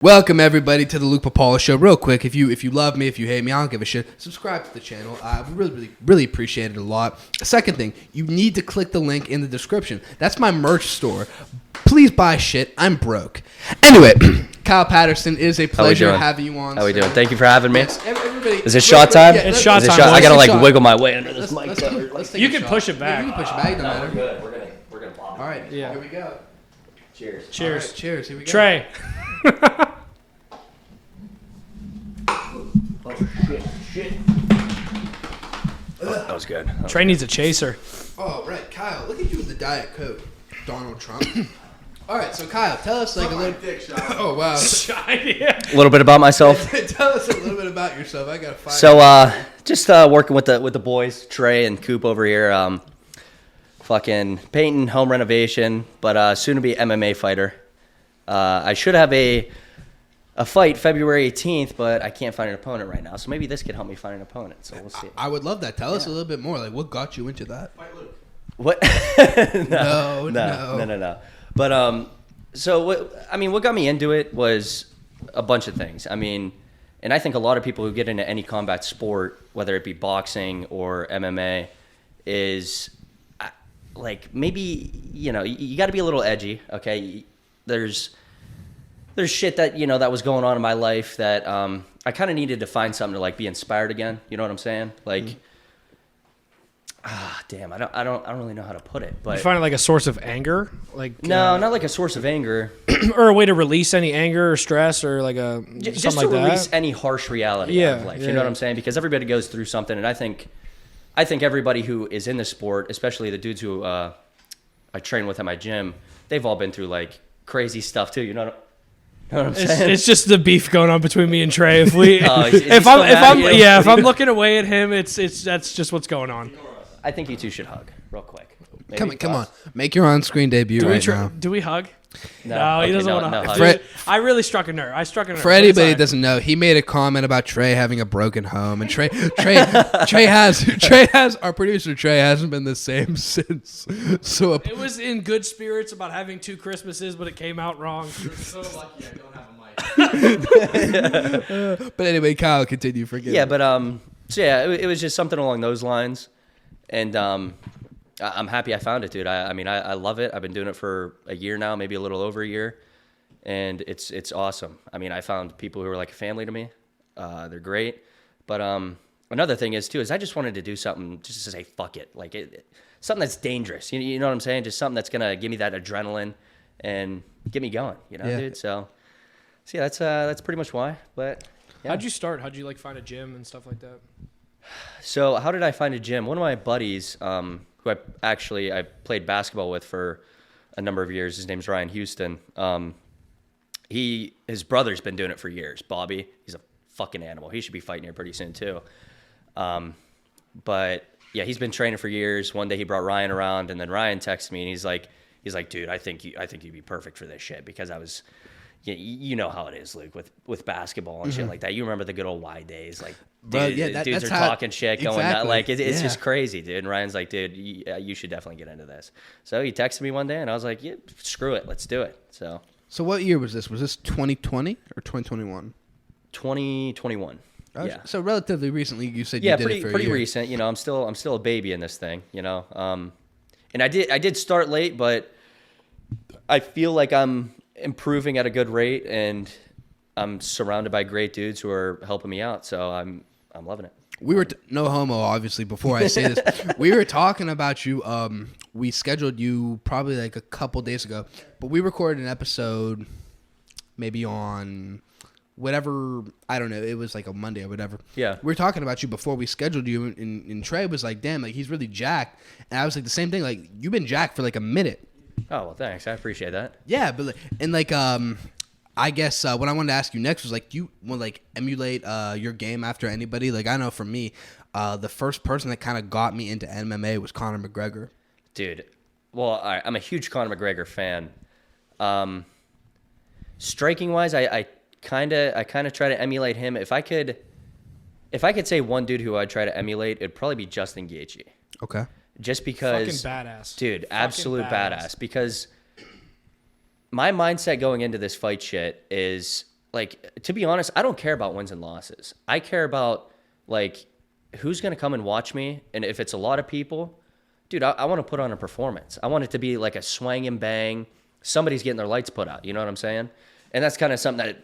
Welcome everybody to the Luke Pipala Show. Real quick, if you love me, if you hate me, I don't give a shit. Subscribe to the channel. We really appreciate it a lot. Second thing, you need to click the link in the description. That's my merch store. Please buy shit. I'm broke. Anyway, Kyle Patterson, it is a pleasure having you on. How we doing? Thank you for having me. Yes, everybody, is it shot time? Yeah, it's shot time. I gotta wiggle my way under this mic. You can push it back. Yeah, you can push it back. Don't matter. We're gonna pop. All right. Yeah. Here we go. Cheers. Cheers. Right, cheers. Here we go. Trey. Shit. That was good. Trey needs a chaser. Oh, right. Kyle, look at you with the Diet Coke. Donald Trump. All right, so Kyle, tell us like a little. Oh wow. Yeah. A little bit about myself. Tell us a little bit about yourself. I gotta find. So, just working with the boys, Trey and Coop over here. Fucking painting, home renovation, but soon to be MMA fighter. I should have a fight February 18th, but I can't find an opponent right now. So maybe this could help me find an opponent. So we'll see. I would love that. Tell us a little bit more. Like, what got you into that? Fight Luke. What? No. But so what got me into it was a bunch of things. I mean, and I think a lot of people who get into any combat sport, whether it be boxing or MMA, is like maybe you got to be a little edgy. Okay, there's shit that that was going on in my life that I kind of needed to find something to like be inspired again. You know what I'm saying? Like, damn, I don't really know how to put it. But You find it like a source of anger, like no, not like a source of anger, or a way to release any anger or stress, or like a just something to like release that. any harsh reality out of life. You know what I'm saying? Because everybody goes through something, and I think everybody who is in the sport, especially the dudes who I train with at my gym, they've all been through like crazy stuff too. You know what I'm saying? It's just the beef going on between me and Trey. If we, is if I'm looking away at him, that's just what's going on. I think you two should hug real quick. Come on, make your on-screen debut now. Do we hug? No, he doesn't want to hug. Fred, I really struck a nerve. For anybody that doesn't know, he made a comment about Trey having a broken home, and Trey has our producer Trey hasn't been the same since. So it was in good spirits about having 2 Christmases, but it came out wrong. You're so lucky I don't have a mic. But anyway, Kyle, continue. Forget. Yeah, but so yeah, it was just something along those lines, and I'm happy I found it, dude. I mean, I love it. I've been doing it for a year now, maybe a little over a year, and it's awesome. I mean, I found people who are like a family to me. They're great. But another thing is I just wanted to do something just to say fuck it, like something that's dangerous. You know what I'm saying? Just something that's gonna give me that adrenaline and get me going. Dude. So yeah, that's pretty much why. But yeah. How'd you start? How'd you like find a gym and stuff like that? So how did I find a gym? One of my buddies, who I played basketball with for a number of years. His name's Ryan Houston. His brother's been doing it for years. Bobby, he's a fucking animal. He should be fighting here pretty soon too. But yeah, he's been training for years. One day he brought Ryan around, and then Ryan texted me, and he's like, dude, I think you'd be perfect for this shit, because I was. You know how it is, Luke, with basketball and shit like that. You remember the good old Y days, like dudes are talking shit, going that, like it's just crazy, dude. And Ryan's like, dude, you should definitely get into this. So he texted me one day, and I was like, yeah, screw it, let's do it. So what year was this? Was this 2020 or 2021? 2021. Yeah. So relatively recently, you said you did it for a year. Pretty recent. I'm still a baby in this thing. And I did start late, but I feel like I'm improving at a good rate, and I'm surrounded by great dudes who are helping me out, so I'm loving it. We were no homo, obviously. Before I say this, we were talking about you. We scheduled you probably like a couple days ago, but we recorded an episode maybe on whatever, I don't know. It was like a Monday or whatever. Yeah, we were talking about you before we scheduled you, and Trey was like, "Damn, like he's really jacked," and I was like, the same thing. Like you've been jacked for like a minute. Oh, well, thanks. I appreciate that. Yeah, but I guess what I wanted to ask you next was like, do you want to like emulate your game after anybody? Like I know for me, the first person that kind of got me into MMA was Conor McGregor. Dude, well, all right, I'm a huge Conor McGregor fan. Striking wise, I kind of try to emulate him. If I could say one dude who I'd try to emulate, it'd probably be Justin Gaethje. Okay. Just because, fucking badass, dude, absolute badass. Because my mindset going into this fight shit is like, to be honest, I don't care about wins and losses. I care about, like, who's going to come and watch me. And if it's a lot of people, dude, I want to put on a performance. I want it to be like a swang and bang. Somebody's getting their lights put out. You know what I'm saying? And that's kind of something that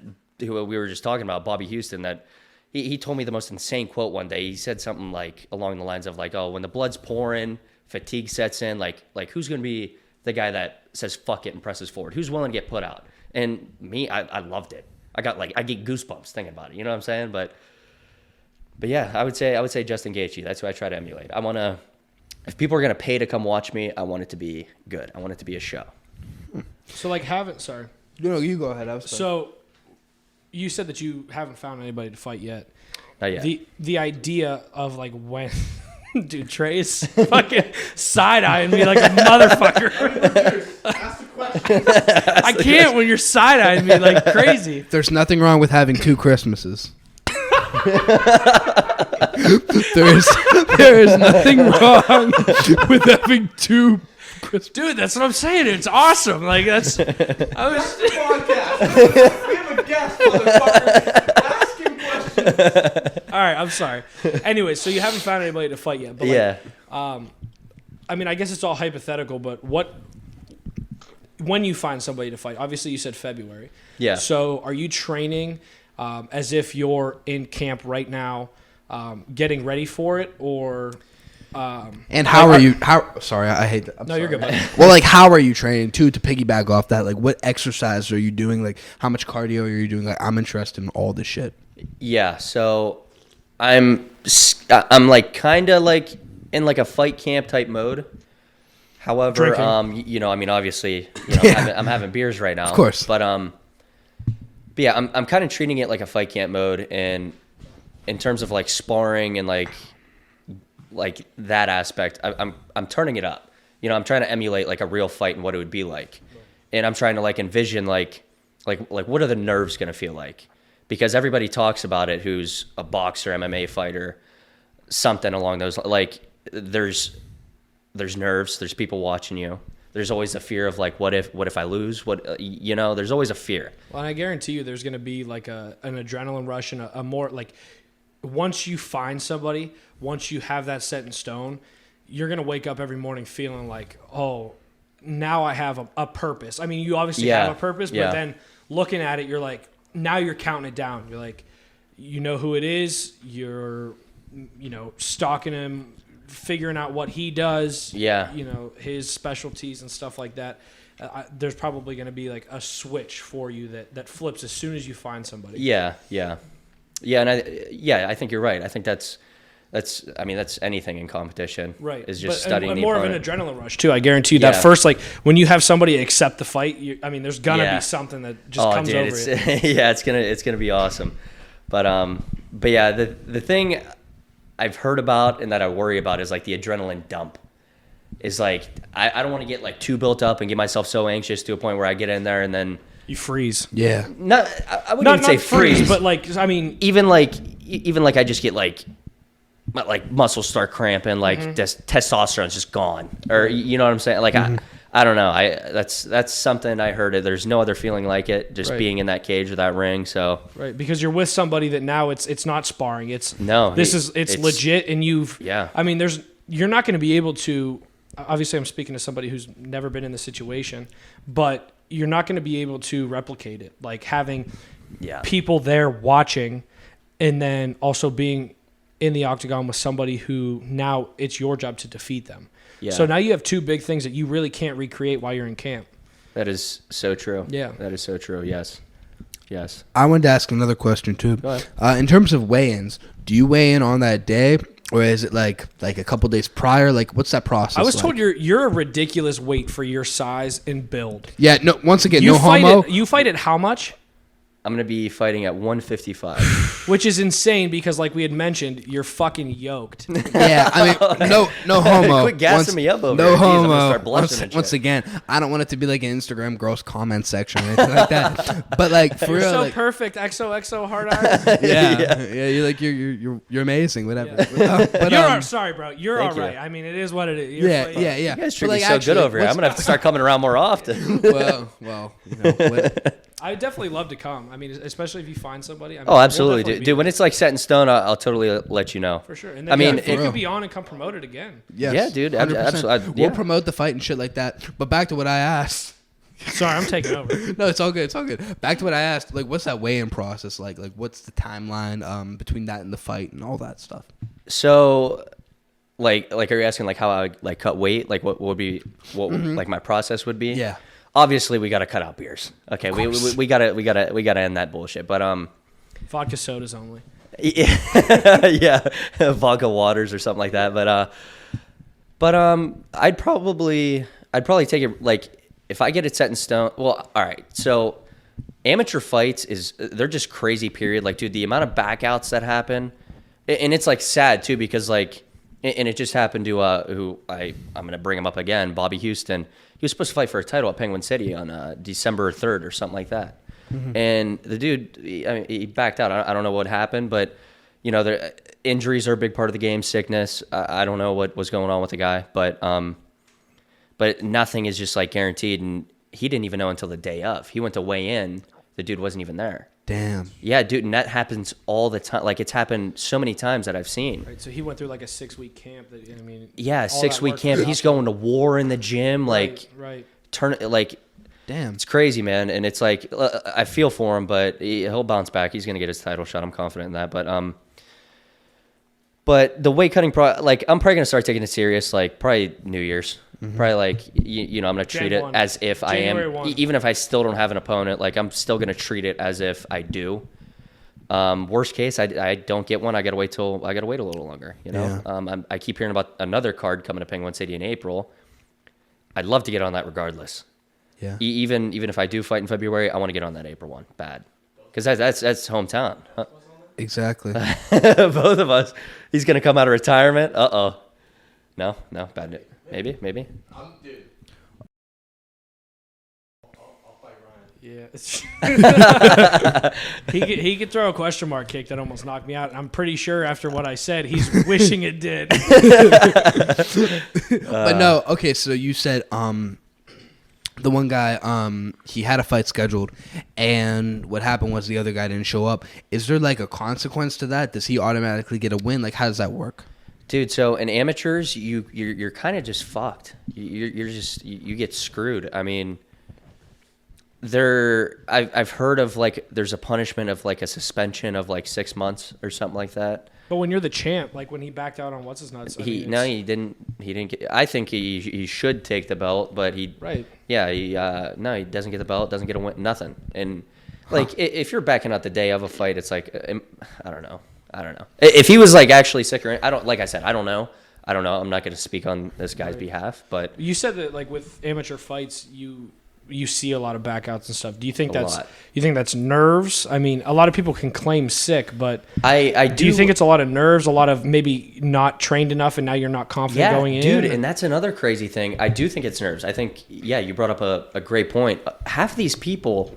who we were just talking about, Bobby Houston, that he told me the most insane quote one day. He said something like along the lines of like, oh, when the blood's pouring, fatigue sets in, like who's going to be the guy that says fuck it and presses forward? Who's willing to get put out? And me, I loved it. I get goosebumps thinking about it. You know what I'm saying? But yeah, I would say Justin Gaethje. That's who I try to emulate. I want to, if people are going to pay to come watch me, I want it to be good. I want it to be a show. So like sorry. No, you go ahead. So you said that you haven't found anybody to fight yet. Not yet. The idea of like when dude, Trey's fucking side-eyeing me like a motherfucker. Ask the question. I can't when you're side-eyeing me like crazy. There's nothing wrong with having 2 Christmases. there is nothing wrong with having 2 Christmases. Dude, that's what I'm saying. It's awesome. Like that's. I was. Podcast. We have a guest, motherfucker. Ask him questions. All right, I'm sorry. Anyway, so you haven't found anybody to fight yet. But Yeah. I mean, I guess it's all hypothetical, but when you find somebody to fight, obviously you said February. Yeah. So are you training as if you're in camp right now, getting ready for it, or? And how are you? Sorry, I hate that. No, you're good, buddy. Well, like, how are you training too? To piggyback off that, like, what exercise are you doing? Like, how much cardio are you doing? Like, I'm interested in all this shit. Yeah, so I'm like kind of like in like a fight camp type mode. However, Drinking. you know, I mean, obviously, you know, I'm having beers right now, Of course. But yeah, I'm kind of treating it like a fight camp mode, and in terms of like sparring and like that aspect, I'm turning it up. You know, I'm trying to emulate like a real fight and what it would be like, and I'm trying to like envision like what are the nerves gonna feel like. Because everybody talks about it who's a boxer, MMA fighter, something along those, like there's nerves, there's people watching you. There's always a fear of like, what if I lose? You know, there's always a fear. Well, and I guarantee you there's going to be like an adrenaline rush and a more like once you find somebody, once you have that set in stone, you're going to wake up every morning feeling like, oh, now I have a purpose. I mean, you obviously have a purpose, but then looking at it, you're like, now you're counting it down. You're like, you know who it is. You're, you know, stalking him, figuring out what he does. Yeah. You know, his specialties and stuff like that. There's probably going to be like a switch for you that flips as soon as you find somebody. Yeah. And I think you're right. I think that's anything in competition. Right. Is just studying and the more opponent. of an adrenaline rush too. I guarantee you that first, like when you have somebody accept the fight, there's gonna be something that just comes over you. Yeah, it's gonna be awesome. But yeah, the thing I've heard about and that I worry about is like the adrenaline dump. Is like I don't want to get like too built up and get myself so anxious to a point where I get in there and then you freeze. Yeah. I wouldn't even say freeze, but like I mean, even like I just get like muscles start cramping, like testosterone's just gone, or you know what I'm saying? Like I don't know. That's something I heard. There's no other feeling like it. Just being in that cage or that ring. So because you're with somebody that now it's not sparring. It's it's legit, and you've I mean, you're not going to be able to. Obviously, I'm speaking to somebody who's never been in the situation, but you're not going to be able to replicate it. Like having people there watching, and then also being in the octagon with somebody who now it's your job to defeat them. Yeah. So now you have 2 big things that you really can't recreate while you're in camp. That is so true. Yeah. That is so true. Yes. I wanted to ask another question too. Go ahead. In terms of weigh-ins, do you weigh in on that day, or is it like a couple days prior? Like, what's that process? I was told you're a ridiculous weight for your size and build. Yeah. No. Once again, no homo. You fight at how much? I'm going to be fighting at 155. Which is insane because, like we had mentioned, you're fucking yoked. Yeah, I mean, no homo. Quit gassing me up over no here. homo. I'm gonna start blushing and Once shit. again, I don't want it to be like an Instagram gross comment section or anything like that. But like for You're real, so like, perfect. XOXO hard eyes. yeah. You're like you're amazing. Whatever. Yeah. But, sorry, bro. You're Thank all right. you. I mean, it is what it is. Yeah. You guys But, treat like, me so actually, good over here. I'm going to have to start coming around more often. well, you know. I definitely love to come. I mean, especially if you find somebody. I mean, Oh, we'll absolutely, definitely dude. be When it's like set in stone, I'll totally let you know. for sure. And I then, mean, yeah, you real. could be on and come promote it again. Yes, Yeah, dude, 100%. absolutely. We'll promote the fight and shit like that. But back to what I asked. Sorry, I'm taking over. No, it's all good. It's all good. Back to what I asked. Like, what's that weigh-in process like? Like, what's the timeline between that and the fight and all that stuff? So, like, are you asking like how I would like cut weight? Like, what would be like my process would be? Yeah. Obviously, we got to cut out beers. Okay, we gotta end that bullshit. But Vodka sodas only. yeah, vodka waters or something like that. But I'd probably take it like if I get it set in stone. Well, all right. So amateur fights they're just crazy. Period. Like, dude, the amount of backouts that happen, and it's like sad too because like, and it just happened to I'm gonna bring him up again, Bobby Houston. He was supposed to fight for a title at Penguin City on December 3rd or something like that. Mm-hmm. And the dude, he backed out. I don't know what happened, but you know, injuries are a big part of the game. Sickness. I don't know what was going on with the guy, but nothing is just like guaranteed. And he didn't even know until the day of. He went to weigh in. The dude wasn't even there. Damn. Yeah, dude, and that happens all the time. Like, it's happened so many times that I've seen. Right, so he went through like a 6-week camp. That I mean, Yeah, all 6-week that camp. work He's out. going to war in the gym. Like, Right. Damn. it's crazy, man. And it's like, I feel for him, but he'll bounce back. He's gonna get his title shot. I'm confident in that. But the weight cutting like I'm probably gonna start taking it serious. Like probably New Year's. Mm-hmm. Probably like you know I'm gonna treat Jan it 1. as if January I am 1. even if I still don't have an opponent. Like I'm still gonna treat it as if I do. Worst case, I don't get one. I gotta wait a little longer. You know, Yeah. I keep hearing about another card coming to Penguin City in April. I'd love to get on that regardless. Yeah. Even if I do fight in February, I want to get on that April one bad because that's hometown. Huh? Exactly. Both of us. He's gonna come out of retirement. No, bad news. Maybe. Dude. I'll fight Ryan. Yeah. he could throw a question mark kick that almost knocked me out. I'm pretty sure after what I said, he's wishing it did. But no, okay, so you said the one guy he had a fight scheduled and what happened was the other guy didn't show up. Is there like a consequence to that? Does he automatically get a win? Like how does that work? Dude, so in amateurs, you're kind of just fucked. You get screwed. I mean, I've heard of like there's a punishment of like a suspension of like 6 months or something like that. But when you're the champ, like when he backed out on what's his nuts, He didn't get. I think he should take the belt, but right. Yeah, he doesn't get the belt, doesn't get a win, nothing. And like if you're backing out the day of a fight, it's like I don't know. If he was like actually sick or I don't know. I'm not going to speak on this guy's behalf, but You said that like with amateur fights, you see a lot of backouts and stuff. Do you think A that's lot. nerves? I mean, a lot of people can claim sick, but I do you think it's a lot of nerves, a lot of maybe not trained enough, and now you're not confident going in? Dude, and that's another crazy thing. I do think it's nerves. I think you brought up a great point. Half these people,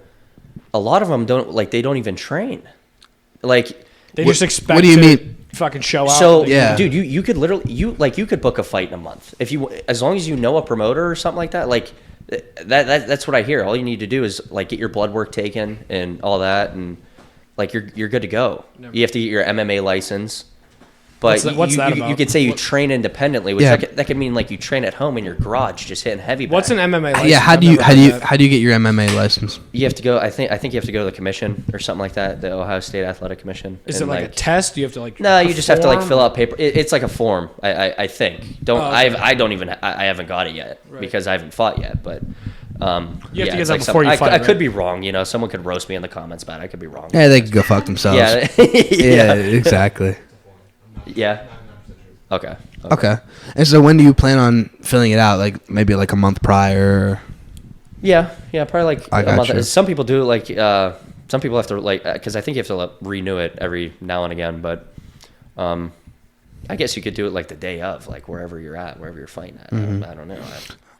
a lot of them they don't even train. Like they just expect what do you to mean? fucking show out. So, Yeah. dude, you could literally you could book a fight in a month as long as you know a promoter or something like that. Like that's what I hear. All you need to do is like get your blood work taken and all that, and like you're good to go. Never. You have to get your MMA license. But What's that you about? could say you train independently, which Yeah. that could mean like you train at home in your garage, just hitting heavy. What's an bag. MMA license? Yeah, how I've do you never how heard do you that. how do you get your MMA license? You have to go. I think you have to go to the commission or something like that, the Ohio State Athletic Commission. Is it And, like a test? Do you have to like? No, you just have to like perform? fill out paper. It's like a form. I think. Don't Oh, okay. I haven't got it yet Right. because I haven't fought yet. But You have to get it's that like before you fight, I could right? be wrong. You know, someone could roast me in the comments, but I could be wrong. Yeah, they can go fuck themselves. Yeah. Yeah, exactly. Yeah. Okay. Okay. And so when do you plan on filling it out? Like maybe like a month prior? Yeah. Probably like I a month. gotcha. Some people do it like some people have to like because I think you have to renew it every now and again. But I guess you could do it like the day of, like wherever you're at, wherever you're fighting at. I don't know.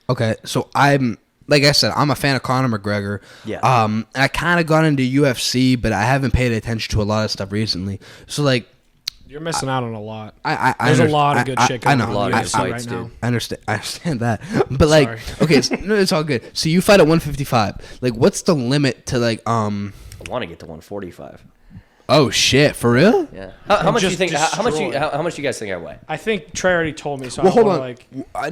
Okay, so like I said, I'm a fan of Conor McGregor. Yeah. And I kind of got into UFC, but I haven't paid attention to a lot of stuff recently. So like, You're missing out on a lot. I There's a under- lot of good shit I going know. on A lot in of the good UFC fights, right now. dude. I understand that, but like, Sorry. okay, no, it's all good. So you fight at 155. Like, what's the limit to like I want to get to 145. Oh shit, for real? Yeah. How much do you just think? How much destroy. how much do you guys think I weigh? I think Trey already told me, so Well, I hold don't on. wanna, like.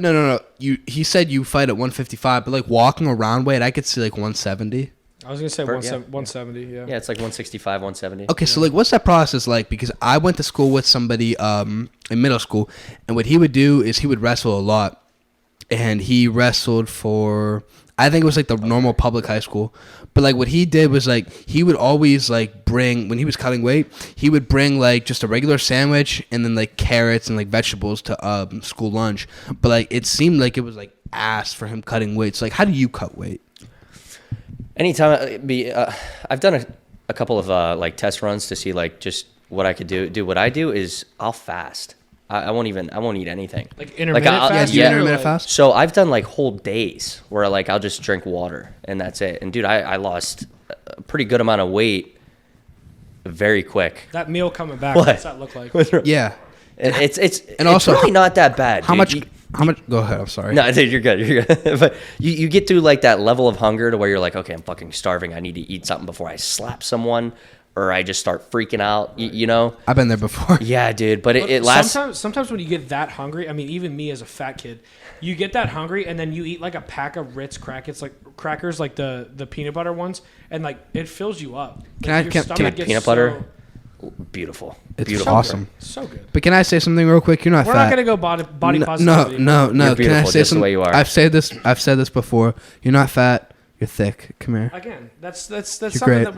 No. He said you fight at 155, but like walking around weight, I could see like 170. I was gonna say Yeah. 170. Yeah. Yeah, it's like 165, 170. Okay, so like, what's that process like? Because I went to school with somebody in middle school, and what he would do is he would wrestle a lot, and he wrestled for, I think it was like the normal public high school, but like what he did was like he would always like bring, when he was cutting weight, he would bring like just a regular sandwich and then like carrots and like vegetables to school lunch, but like it seemed like it was like ass for him cutting weight. So like, how do you cut weight? Anytime I've done a couple of like test runs to see like just what I could do. Dude, what I do is I'll fast. I won't eat anything. Like intermittent I'll- fast. do you yeah. intermittent fast? So I've done like whole days where like I'll just drink water and that's it. And dude, I lost a pretty good amount of weight very quick. That meal coming back. What? What's that look like? Yeah. And it's also, really not that bad. How dude. much? How much? Go ahead. I'm sorry. No, dude, you're good. You're good. But you get to like that level of hunger to where you're like, okay, I'm fucking starving. I need to eat something before I slap someone or I just start freaking out, you know? I've been there before. Yeah, dude. But But it lasts. Sometimes when you get that hungry, I mean, even me as a fat kid, you get that hungry and then you eat like a pack of Ritz crackers, like the peanut butter ones, and like it fills you up. Like, your stomach gets peanut butter? Beautiful. It's Beautiful. awesome. So good. But can I say something real quick? You're not We're fat. not gonna go body no, positivity. no. You're Can I beautiful say just the something? way you are. I've said this before. You're not fat. You're thick. Come here. Again, that's something great. that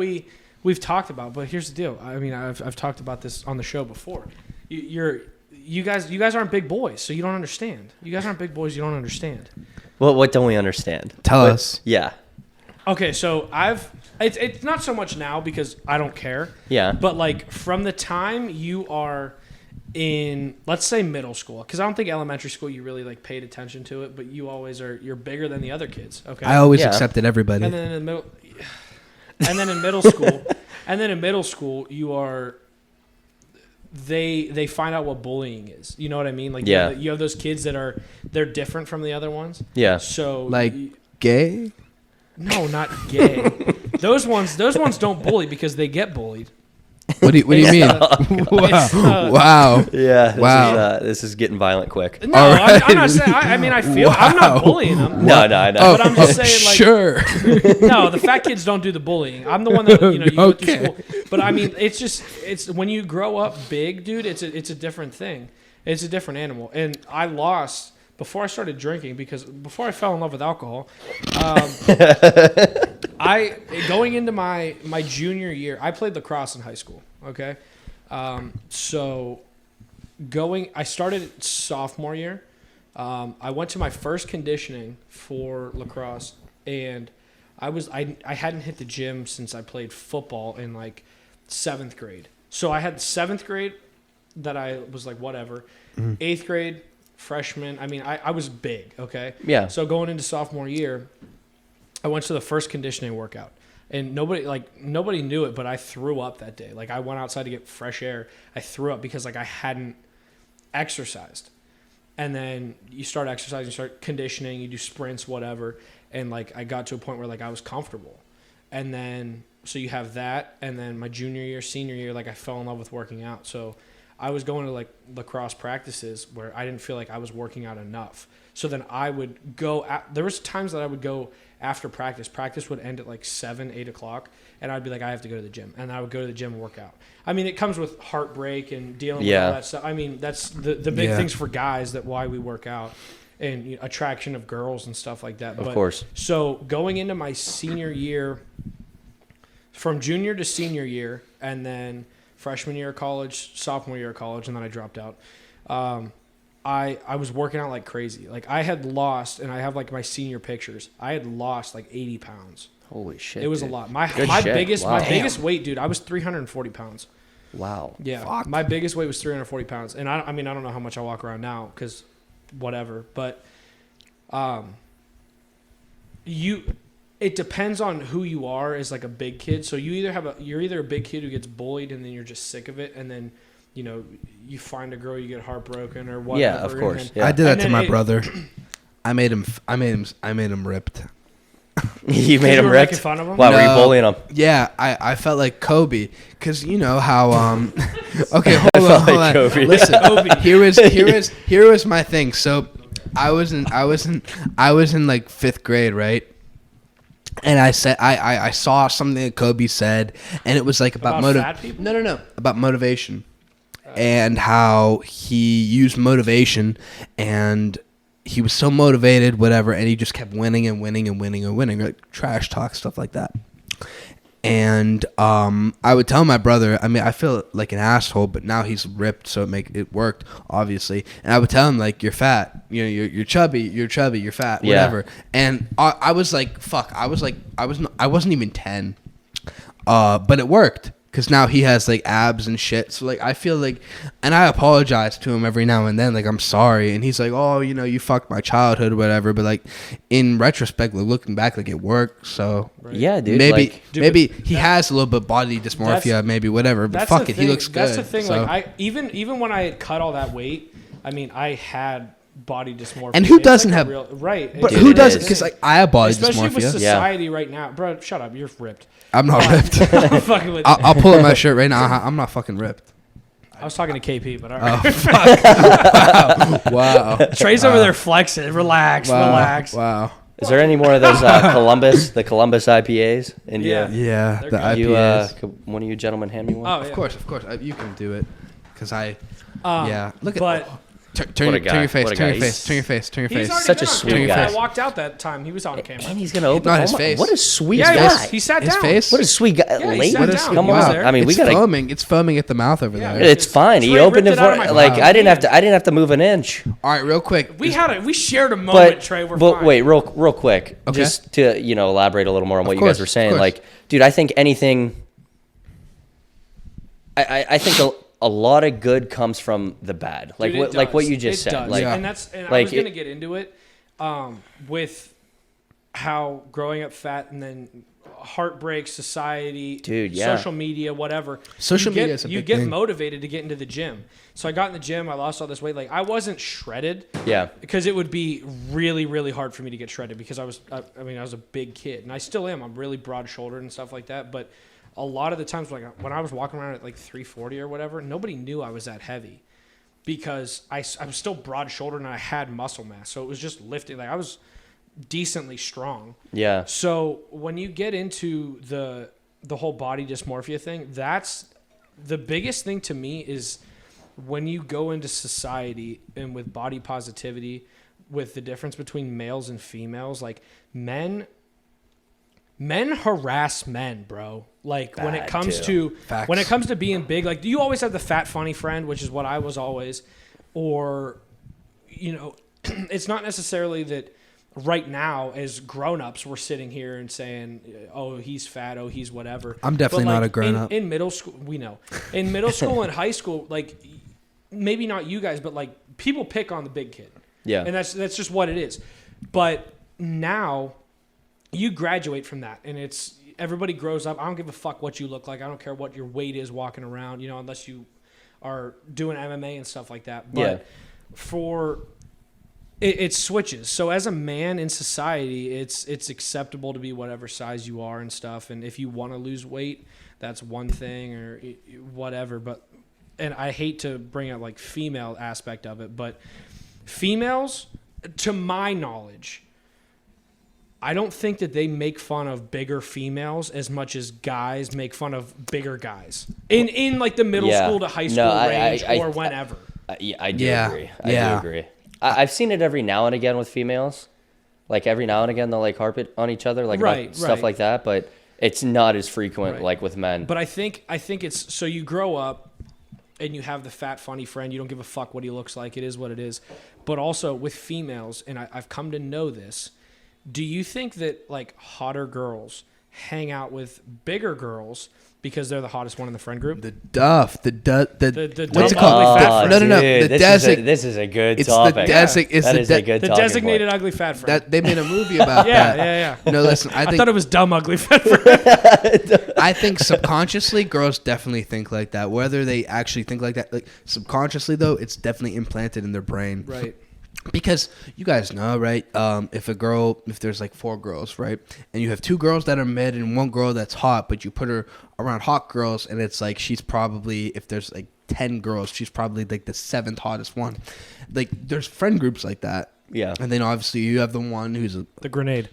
we've talked about. But here's the deal. I mean, I've talked about this on the show before. You guys aren't big boys, so you don't understand. You guys aren't big boys. You don't understand. Well, what don't we understand? Tell What- us. Yeah. Okay, so it's not so much now because I don't care. Yeah. But like from the time you are in, let's say middle school, because I don't think elementary school you really like paid attention to it, but you're bigger than the other kids. Okay. I always Yeah. accepted everybody. And then in the middle, and then in middle school, you are. They find out what bullying is. You know what I mean? Like Yeah. you have those kids that they're different from the other ones. Yeah. So Like gay. no, not gay. Those ones don't bully because they get bullied. What do you mean? It's, Wow. Yeah. Wow. This is getting violent quick. No, All I'm right. not saying. I mean, I feel I'm Wow. not bullying them. No, I know. But I'm just saying, like- sure. No, the fat kids don't do the bullying. I'm the one that you go through Okay. school. But I mean, it's when you grow up big, dude. It's a different thing. It's a different animal. And I lost before I started drinking because before I fell in love with alcohol. I going into my junior year, I played lacrosse in high school. Okay, so I started sophomore year. I went to my first conditioning for lacrosse, and I hadn't hit the gym since I played football in like 7th grade. So I had 7th grade that I was like whatever, 8th grade, freshman. I mean, I was big. Okay, Yeah. So going into sophomore year, I went to the first conditioning workout. And nobody knew it, but I threw up that day. Like I went outside to get fresh air. I threw up because like I hadn't exercised. And then you start exercising, you start conditioning, you do sprints, whatever. And like I got to a point where like I was comfortable. And then so you have that, and then my junior year, senior year, like I fell in love with working out. So I was going to like lacrosse practices where I didn't feel like I was working out enough. So then I would go there was times that I would go after practice. Practice would end at like 7, 8 o'clock, and I'd be like, I have to go to the gym, and I would go to the gym and work out. I mean, it comes with heartbreak and dealing with all that stuff. I mean, that's the big things for guys that why we work out, and attraction of girls and stuff like that. Of course. So going into my senior year, from junior to senior year, and then freshman year of college, sophomore year of college, and then I dropped out. I was working out like crazy. Like I had lost, and I have like my senior pictures. I had lost like 80 pounds. Holy shit. It was dude. a lot. My Good shit. biggest Wow. my biggest weight, dude. I was 340 pounds. Wow. Yeah, Fuck. my biggest weight was 340 pounds, and I mean I don't know how much I walk around now because whatever. But it depends on who you are as like a big kid. So you're either a big kid who gets bullied and then you're just sick of it, and then you know, you find a girl, you get heartbroken or whatever. Yeah, of course. and Yeah. I did that And to then my it- brother. I made him ripped. You made you him were ripped. making fun of him? Why were you No. bullying him? Yeah, I felt like Kobe, because you know how okay, hold on, felt hold like on. Kobe. Listen, Kobe. here was my thing. So I was in like 5th grade, right? And I said I saw something that Kobe said, and it was like about About fat people? No, about motivation, and how he used motivation, and he was so motivated, whatever, and he just kept winning and winning and winning and winning, like trash talk, stuff like that. And I would tell my brother, I mean, I feel like an asshole, but now he's ripped, so it worked, obviously. And I would tell him, like, you're fat, you know, you're chubby, you're fat, Yeah. whatever. And I was like, fuck, I wasn't even 10, but it worked. Because now he has, like, abs and shit. So, like, I feel like... And I apologize to him every now and then. Like, I'm sorry. And he's like, oh, you know, you fucked my childhood or whatever. But, like, in retrospect, like, looking back, like, it worked. So... Yeah, dude. Maybe like, maybe he has a little bit body dysmorphia, maybe whatever. But fuck the it, thing. he looks good. That's the thing. so. Like I even when I had cut all that weight, I mean, I had body dysmorphia. And who It's doesn't like a have- real, right? But Dude, who it doesn't? is. Because, like, I have body Especially with dysmorphia. society right now, bro. Shut up, you're ripped. I'm not ripped. I'm fucking with you. I'll pull up my shirt right now. I'm not fucking ripped. I was talking to KP, but all Oh, right. fuck. Wow. Trey's over there flexing. Relax, relax. Wow. is there any more of those the Columbus IPAs? India. Yeah, They're the good. You, IPAs. could one of you gentlemen hand me one? Oh, yeah. Of course. You can do it. Because yeah. Look at but Turn What a your guy. face. What a Turn your guy. face. Turn your face. Turn your he's face. already Such been a on sweet camera. guy. I walked out that time. He was on camera. And he's gonna open. Not oh his my- face. What a sweet Yeah, guy. he sat His down. face. What a sweet guy. Yeah, he Late. sat down. Come He was on. there. I mean, we It's gotta. foaming. It's foaming at the mouth over Yeah. there. It's fine. He Trey opened ripped it it out for of my like mouth. I didn't have to move an inch. All right, real quick. We shared a moment, But Trey. We're but fine. wait, real quick, Okay. just to elaborate a little more on what you course, guys were of saying. course. Like, dude, I think anything. I think a lot of good comes from the bad. Like Dude, it what what does. you just It said. does. Like Yeah. and I like was gonna it- get into it with how growing up fat and then heartbreak, society, Dude, yeah. social media, whatever. Social you get, media is a you big get thing. motivated to get into the gym. So I got in the gym. I lost all this weight. Like I wasn't shredded. Yeah. Because it would be really, really hard for me to get shredded because I was a big kid and I still am. I'm really broad shouldered and stuff like that. But a lot of the times, like when I was walking around at like 340 or whatever, nobody knew I was that heavy because I was still broad shouldered and I had muscle mass. So it was just lifting. Like I was decently strong. Yeah. So when you get into the whole body dysmorphia thing, that's the biggest thing to me is when you go into society and with body positivity, with the difference between males and females, like men harass men, bro. Like when it Bad, comes too. to Facts. when it comes to being big, like you always have the fat funny friend, which is what I was always, or it's not necessarily that right now as grown-ups we're sitting here and saying, oh, he's fat, oh, he's whatever. I'm definitely But, not like, a grown-up. in middle school, we know. In middle school and high school, like maybe not you guys, but like people pick on the big kid. Yeah. And that's just what it is. But now you graduate from that and it's everybody grows up. I don't give a fuck what you look like. I don't care what your weight is walking around, unless you are doing MMA and stuff like that. But it switches. So as a man in society, it's acceptable to be whatever size you are and stuff. And if you want to lose weight, that's one thing or whatever. But and I hate to bring up like female aspect of it, but females, to my knowledge, I don't think that they make fun of bigger females as much as guys make fun of bigger guys in like the middle Yeah. school to high school No, range I- or whenever. Yeah, I do Yeah. agree. Yeah. I do agree. I've seen it every now and again with females. Like every now and again, they'll like harp it on each other, like about Right, stuff right. like that. But it's not as frequent Right. like with men. But I think it's so you grow up and you have the fat funny friend. You don't give a fuck what he looks like. It is what it is. But also with females, and I've come to know this. Do you think that like hotter girls hang out with bigger girls because they're the hottest one in the friend group. The duff, the what's it dumb, called? ugly fat friend. No. Dude, The this is a good it's topic. the desi- it's That the is de- a good The talking designated point. ugly fat friend. that they made a movie about yeah, that. yeah. No, listen, I I think thought it was dumb ugly fat friend. I think subconsciously girls definitely think like that. Whether they actually think like that, like subconsciously though, it's definitely implanted in their brain. Right. Because you guys know, right? If there's like 4 girls, right, and you have 2 girls that are mid and 1 girl that's hot, but you put her around hot girls, and it's like she's probably, if there's like 10 girls, she's probably like the 7th hottest one. Like there's friend groups like that. Yeah. And then obviously you have the one who's The grenade.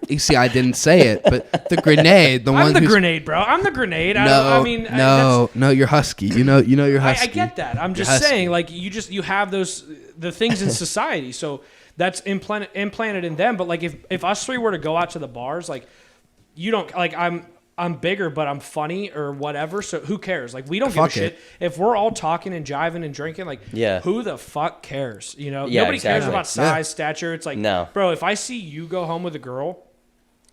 you see, I didn't say it, but the grenade, the one I'm the who's grenade, bro. I'm the grenade. no, I mean, no, you're husky. You know, you're I husky. get that. I'm You're just husky. saying, like you have the things in society, so that's implanted in them. But like if us 3 were to go out to the bars, like you don't like I'm bigger, but I'm funny or whatever. So who cares? Like we don't give a Fuck shit it. if we're all talking and jiving and drinking. Like Yeah. who the fuck cares? You know, Yeah, nobody cares exactly. about size, stature. It's like, No. bro. If I see you go home with a girl,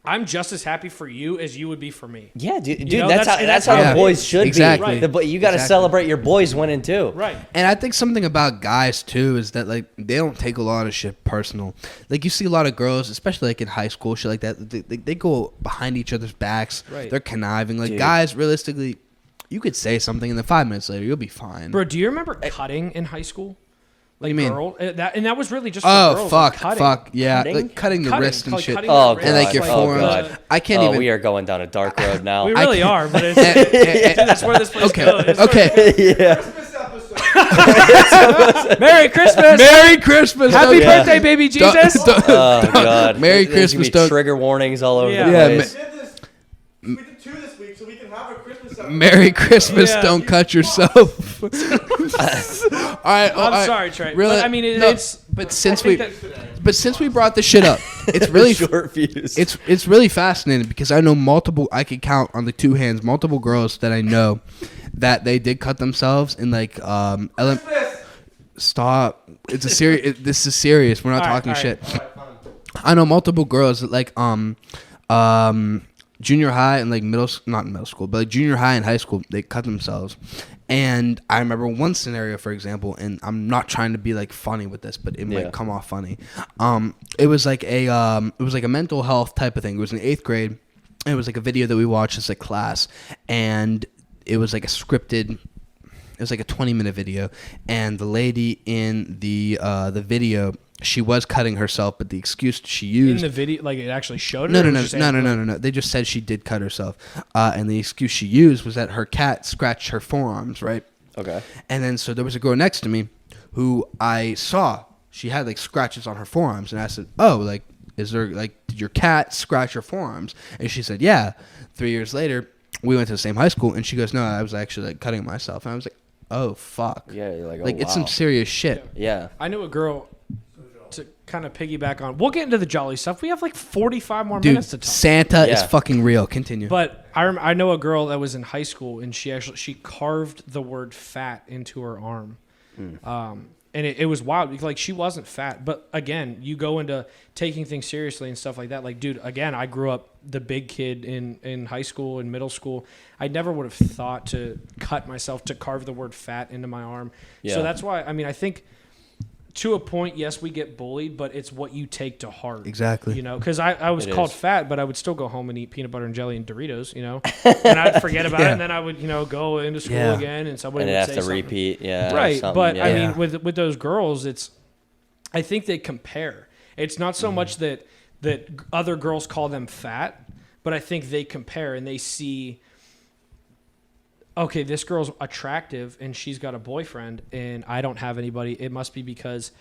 I'm just as happy for you as you would be for me. Yeah, dude. know, That's that's how how the it boys is. should Exactly. be. You got to Exactly. celebrate your boys winning too. Right. And I think something about guys too is that like they don't take a lot of shit personal. Like you see a lot of girls, especially like in high school, shit like that. They go behind each other's backs. Right. They're conniving. Like Dude. guys, realistically, you could say something, and then 5 minutes later, you'll be fine. Bro, do you remember cutting in high school? Like do you mean? girl, that was really just for Oh girls, fuck, like cutting. fuck, yeah, Cutting? like cutting the Cutting, wrist and like shit, cutting Oh, the God. wrist, and like your like, forearms. God. I can't Oh, even. we are going down a dark road now. We I really can't- are, but it's, that's where this place Okay, goes. okay. yeah. Christmas episode. Merry Christmas. Merry Christmas. Happy don't- birthday, baby don't- Jesus. don't- Oh God. Merry There's gonna Christmas, be don't- trigger warnings all over Yeah. the Yeah, place. We did 2 this week, so we can have a Christmas episode. Merry Christmas. Yeah. Don't cut yourself. All right. I'm sorry, Trey. Really? But, I mean, No, it's. But I since think we, that- but since we brought this shit up, it's really short fuse. it's really fascinating because I know multiple. I could count on the 2 hands multiple girls that I know that they did cut themselves in like Christmas. Stop. It's a serious. This is serious. We're not All right, talking all shit. right. I know multiple girls that like junior high and like not middle school, but like junior high and high school, they cut themselves. And I remember one scenario, for example, and I'm not trying to be like funny with this, but it Yeah. might come off funny. It was like a mental health type of thing. It was in 8th grade. And it was like a video that we watched as a class, and it was like a scripted. It was like a 20-minute video, and the lady in the video, she was cutting herself, but the excuse she in used the video, like it actually showed it. no. or was it just saying- They just said she did cut herself, and the excuse she used was that her cat scratched her forearms, right? Okay. And then so there was a girl next to me who I saw she had like scratches on her forearms, and I said, "Oh, like is there like did your cat scratch your forearms?" And she said, "Yeah." 3 years later, we went to the same high school, and she goes, "No, I was actually like cutting myself," and I was like, "Oh fuck." Yeah, you're like, oh, Like it's wow. some serious shit. Yeah. I knew a girl to kind of piggyback on. We'll get into the jolly stuff. We have like 45 more Dude, minutes to talk. Santa is Yeah. fucking real. Continue. But I know a girl that was in high school, and she carved the word fat into her arm. And it was wild. Like, she wasn't fat. But, again, you go into taking things seriously and stuff like that. Like, dude, again, I grew up the big kid in high school and middle school. I never would have thought to cut myself, to carve the word fat into my arm. Yeah. So that's why, I mean, I think to a point, yes, we get bullied, but it's what you take to heart. Exactly. You know, because I was It called is. fat, but I would still go home and eat peanut butter and jelly and Doritos, you know, and I'd forget about it, and then I would, go into school Yeah. again, and somebody And would it have say to something. repeat. Yeah. or Right, something, but I yeah. mean, with those girls, I think they compare. It's not so much that other girls call them fat, but I think they compare and they see, okay, this girl's attractive and she's got a boyfriend and I don't have anybody. It must be because,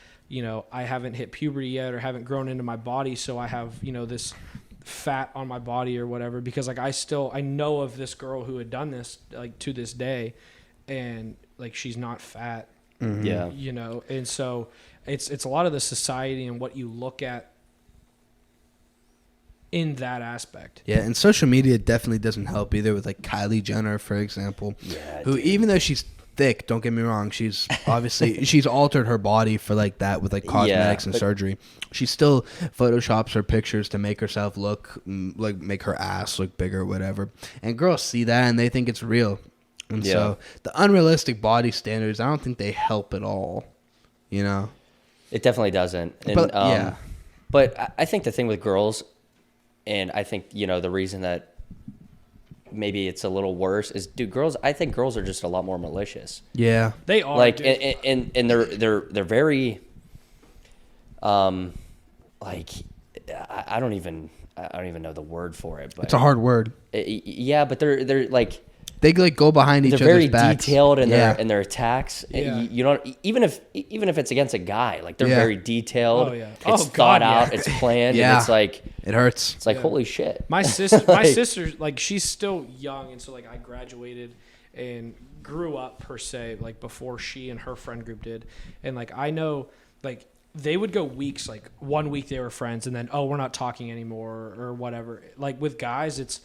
I haven't hit puberty yet or haven't grown into my body, so I have, this fat on my body or whatever, because like I know of this girl who had done this like to this day, and like she's not fat. Yeah. And so it's a lot of the society and what you look at in that aspect. Yeah, and social media definitely doesn't help either with like Kylie Jenner, for example, Yeah, who dude. even though she's thick. Don't get me wrong. She's obviously she's altered her body for like that with like cosmetics and surgery. She still photoshops her pictures to make herself look like make her ass look bigger or whatever. And girls see that and they think it's real. And so the unrealistic body standards, I don't think they help at all. You know, it definitely doesn't. And, but but I think the thing with girls, and I think the reason that maybe it's a little worse is, dude, girls. I think girls are just a lot more malicious. Yeah, they are. Like, and they're very, like, I don't even know the word for it. But it's a hard word. Yeah, but they're like. They like go behind each other's They're very backs. detailed in their attacks. Yeah. You don't even if it's against a guy, like they're very detailed. Oh, yeah. It's thought out. It's planned. Yeah. And it's like It hurts. it's like holy shit. My sister, like she's still young, and so like I graduated and grew up per se, like before she and her friend group did, and like I know like they would go weeks, like 1 week they were friends, and then we're not talking anymore or whatever. Like with guys,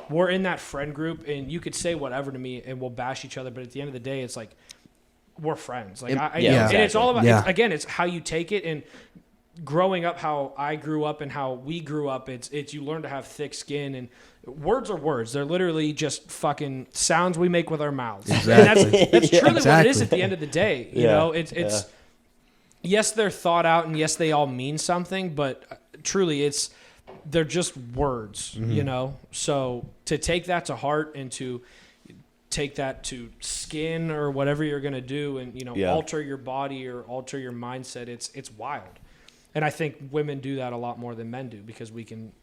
we're in that friend group, and you could say whatever to me, and we'll bash each other. But at the end of the day, it's like we're friends. Like and it's all about. It's how you take it. And growing up, how I grew up and how we grew up, it's you learn to have thick skin. And words are words. They're literally just fucking sounds we make with our mouths. Exactly. And that's truly what it is at the end of the day. You know, it's yes, they're thought out, and yes, they all mean something, but truly, they're just words, you know? So to take that to heart and to take that to skin or whatever you're going to do and, alter your body or alter your mindset, it's wild. And I think women do that a lot more than men do because we can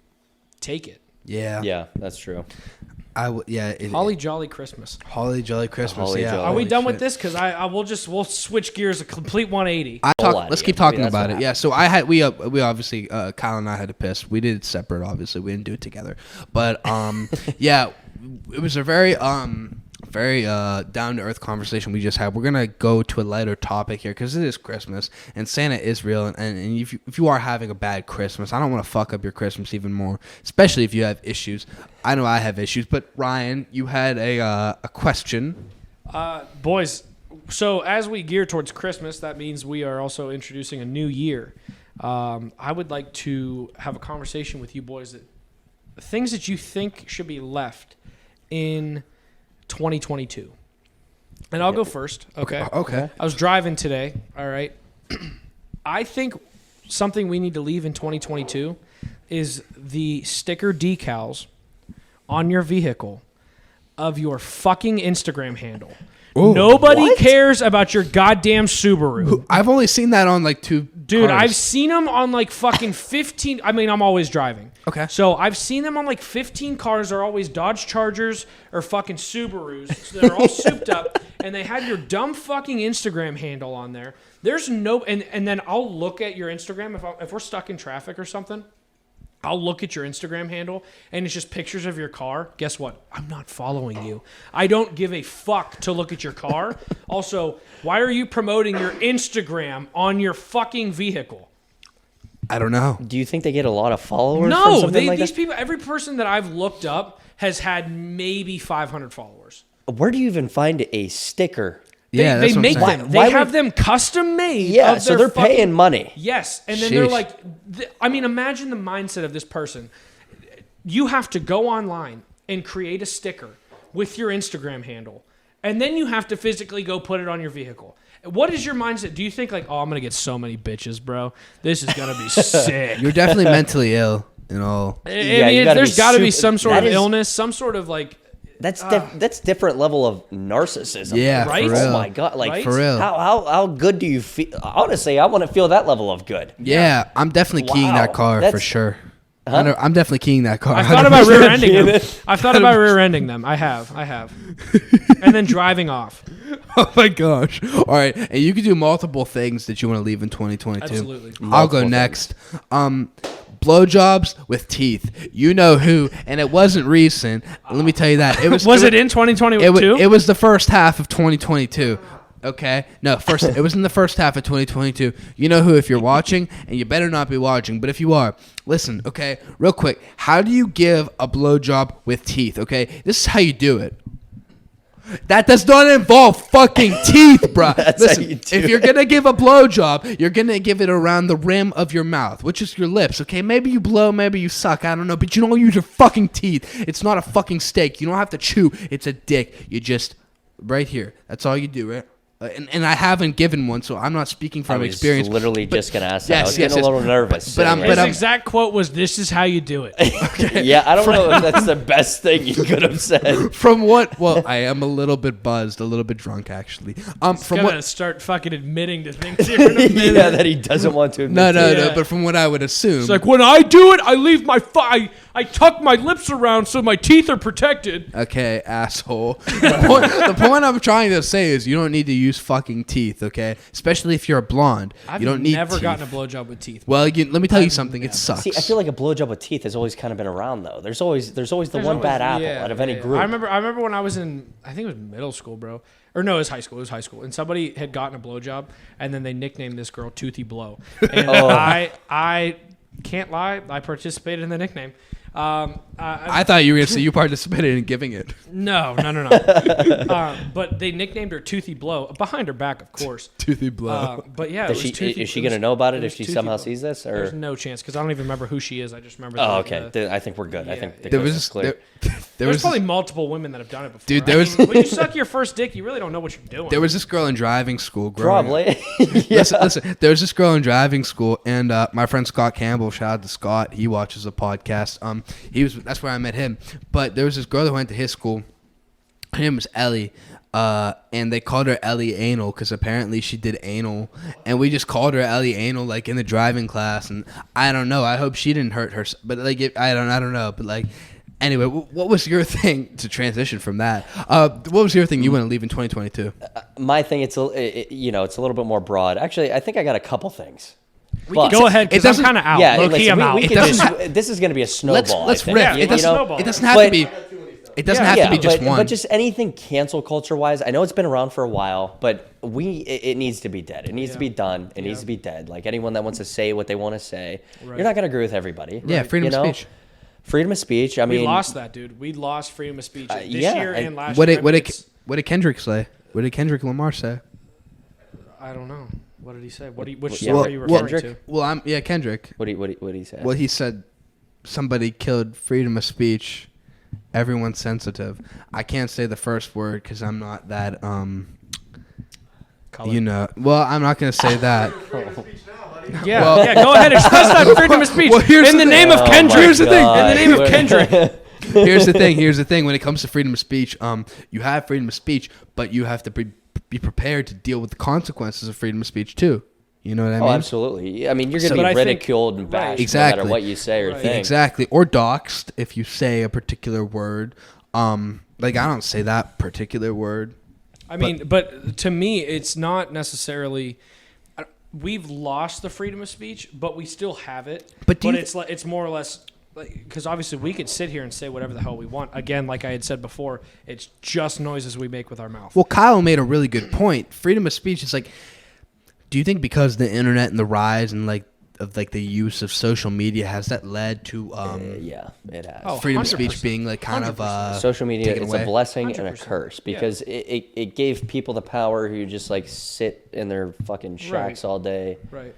take it. Yeah. Yeah, that's true. Holly Jolly Christmas. Holly Jolly Christmas. Holly yeah. Jolly. Are we done with this? Because we'll switch gears a complete 180. Let's keep talking about it. Yeah. So we obviously Kyle and I had to piss. We did it separate. Obviously, we didn't do it together. But yeah, it was a very down to earth conversation we just had. We're gonna go to a lighter topic here because it is Christmas and Santa is real. And if you are having a bad Christmas, I don't want to fuck up your Christmas even more, especially if you have issues. I know I have issues, but Ryan, you had a question. Boys, so as we gear towards Christmas, that means we are also introducing a new year. I would like to have a conversation with you boys that things that you think should be left in 2022. And I'll go first. Okay. I was driving today. All right. I think something we need to leave in 2022 is the sticker decals on your vehicle of your fucking Instagram handle. Ooh, Nobody cares about your goddamn Subaru. I've only seen that on like two. Dude, cars. I've seen them on like fucking 15. I mean, I'm always driving. Okay. So I've seen them on like 15 cars. They're always Dodge Chargers or fucking Subarus. So they're all souped up. And they had your dumb fucking Instagram handle on there. There's no... And then I'll look at your Instagram. If we're stuck in traffic or something, I'll look at your Instagram handle, and it's just pictures of your car. Guess what? I'm not following you. I don't give a fuck to look at your car. Also, why are you promoting your Instagram on your fucking vehicle? I don't know. Do you think they get a lot of followers? from No, something like these that? people, every person that I've looked up has had maybe 500 followers. Where do you even find a sticker? Yeah, They that's what I'm make saying. them. They have them custom made. Yeah, of so their they're fucking- paying money. Yes, and then they're Sheesh. like, I mean, imagine the mindset of this person. You have to go online and create a sticker with your Instagram handle, and then you have to physically go put it on your vehicle. What is your mindset? Do you think like, I'm gonna get so many bitches, bro? This is gonna be sick. You're definitely mentally ill and all. I Yeah, mean, you gotta there's be got to be super- some sort that of is- illness, some sort of like. That's different level of narcissism. Yeah, Right? for Oh real. my god! Like Right? For real. How good do you feel? Honestly, I want to feel that level of good. Yeah, I'm definitely keying that Wow, car for that's- sure. I'm definitely keying that car. I thought about 100%. rear-ending them. I've thought about rear-ending them. I have. And then driving off. Oh my gosh! All right, and you can do multiple things that you want to leave in 2022. Absolutely. I'll go Multiple next. Blowjobs with teeth. You know who? And it wasn't recent. Let me tell you that. It was. Was it in 2022? It was the first half of 2022. Okay. No, it was in the first half of 2022. You know who? If you're watching, and you better not be watching, but if you are, listen. Okay, real quick. How do you give a blowjob with teeth? Okay, this is how you do it. That does not involve fucking teeth, bro. That's Listen, how you do if you're gonna give a blowjob, you're gonna give it around the rim of your mouth, which is your lips. Okay, maybe you blow, maybe you suck. I don't know, but you don't use your fucking teeth. It's not a fucking steak. You don't have to chew. It's a dick. You just right here. That's all you do, right? And I haven't given one, so I'm not speaking from experience. Literally but- just gonna ask that. Yes, I was yes, getting yes. a little nervous. But sitting I'm- here. but His I'm- exact quote was, "This is how you do it." Yeah, I don't know if that's the best thing you could have said. From what? Well, I am a little bit buzzed, a little bit drunk, actually. From Gonna what? start fucking admitting to things here in a minute. Yeah, that he doesn't want to admit. No, no, to. no. Yeah. But from what I would assume, It's like, when I do it, I leave my I tuck my lips around so my teeth are protected. okay, asshole. The point I'm trying to say is you don't need to use fucking teeth, okay? Especially if you're a blonde. I've you don't need never teeth. gotten a blowjob with teeth. Well, let me tell you something. It sucks. See, I feel like a blowjob with teeth has always kind of been around though. There's always the one bad apple out of any group. I remember when I was in, I think it was middle school, bro. Or no, it was high school. It was high school. And somebody had gotten a blowjob, and then they nicknamed this girl Toothy Blow. And I can't lie, I participated in the nickname. I thought you were going to say you participated in giving it. No. But they nicknamed her Toothy Blow behind her back, of course. Toothy blow. But yeah, Is she gonna know about it if she somehow sees this? Or There's no chance because I don't even remember who she is. I just remember. oh, okay. I think we're good. I think the there coast was is clear. there There's was probably multiple women that have done it before. Dude, I there was- mean, when you suck your first dick, you really don't know what you're doing. there was this girl in driving school. Growing up. Probably. Listen, there was this girl in driving school, and my friend Scott Campbell, shout out to Scott, he watches the podcast. That's where I met him. But there was this girl that went to his school. Her name was Ellie, and they called her Ellie Anal because apparently she did anal, and we just called her Ellie Anal like in the driving class. And I don't know. I hope she didn't hurt her, but like I don't know. But like. Anyway, what was your thing to transition from that? What was your thing you want to leave in 2022? My thing, it's a little bit more broad. Actually, I think I got a couple things. Go ahead, because I'm kind of out. Yeah, Low key, listen, I'm out. we can this is going to be a snowball. Let's I think. riff. Yeah, It doesn't. snowball. It doesn't have But- to be. It doesn't have to be just one. But just anything cancel culture wise. I know it's been around for a while, but it needs to be dead. It needs to be done. It needs to be dead. Like anyone that wants to say what they want to say, you're not going to agree with everybody. Yeah, freedom of speech. Freedom of speech. I mean, We lost that, dude. We lost freedom of speech this yeah, year and and last What year. did Kendrick say? What did Kendrick Lamar say? I don't know. What did he say? Which Yeah. song are you referring Kendrick? to? Well, Kendrick. What did he say? Well, he said somebody killed freedom of speech. Everyone's sensitive. I can't say the first word because I'm not that. Color. You know. Well, I'm not gonna say that. Yeah, Well- yeah. Go ahead, express that freedom of speech Well, here's in the the thing. name of Oh Kendrick. my Here's the thing. God. In the name of Kendrick. Here's the thing. Here's the thing. When it comes to freedom of speech, you have freedom of speech, but you have to be prepared to deal with the consequences of freedom of speech too. You know what I Oh, mean? absolutely. I mean, you're going So- to But I be think- ridiculed and bashed no Exactly. matter what you say or think. Exactly. Or doxed if you say a particular word. Like I don't say that particular word. I mean, but to me, it's not necessarily. We've lost the freedom of speech, but we still have it. But do you it's more or less because obviously we could sit here and say whatever the hell we want. Again, like I had said before, it's just noises we make with our mouth. Well, Kyle made a really good point. Freedom of speech is like, do you think because the internet and the rise and the use of social media has that led to Yeah, it has. Oh, freedom of 100%. speech being like kind of Social media, taken it's away? a blessing and a 100%. curse because it gave people the power who just like sit in their fucking shacks all day. Right.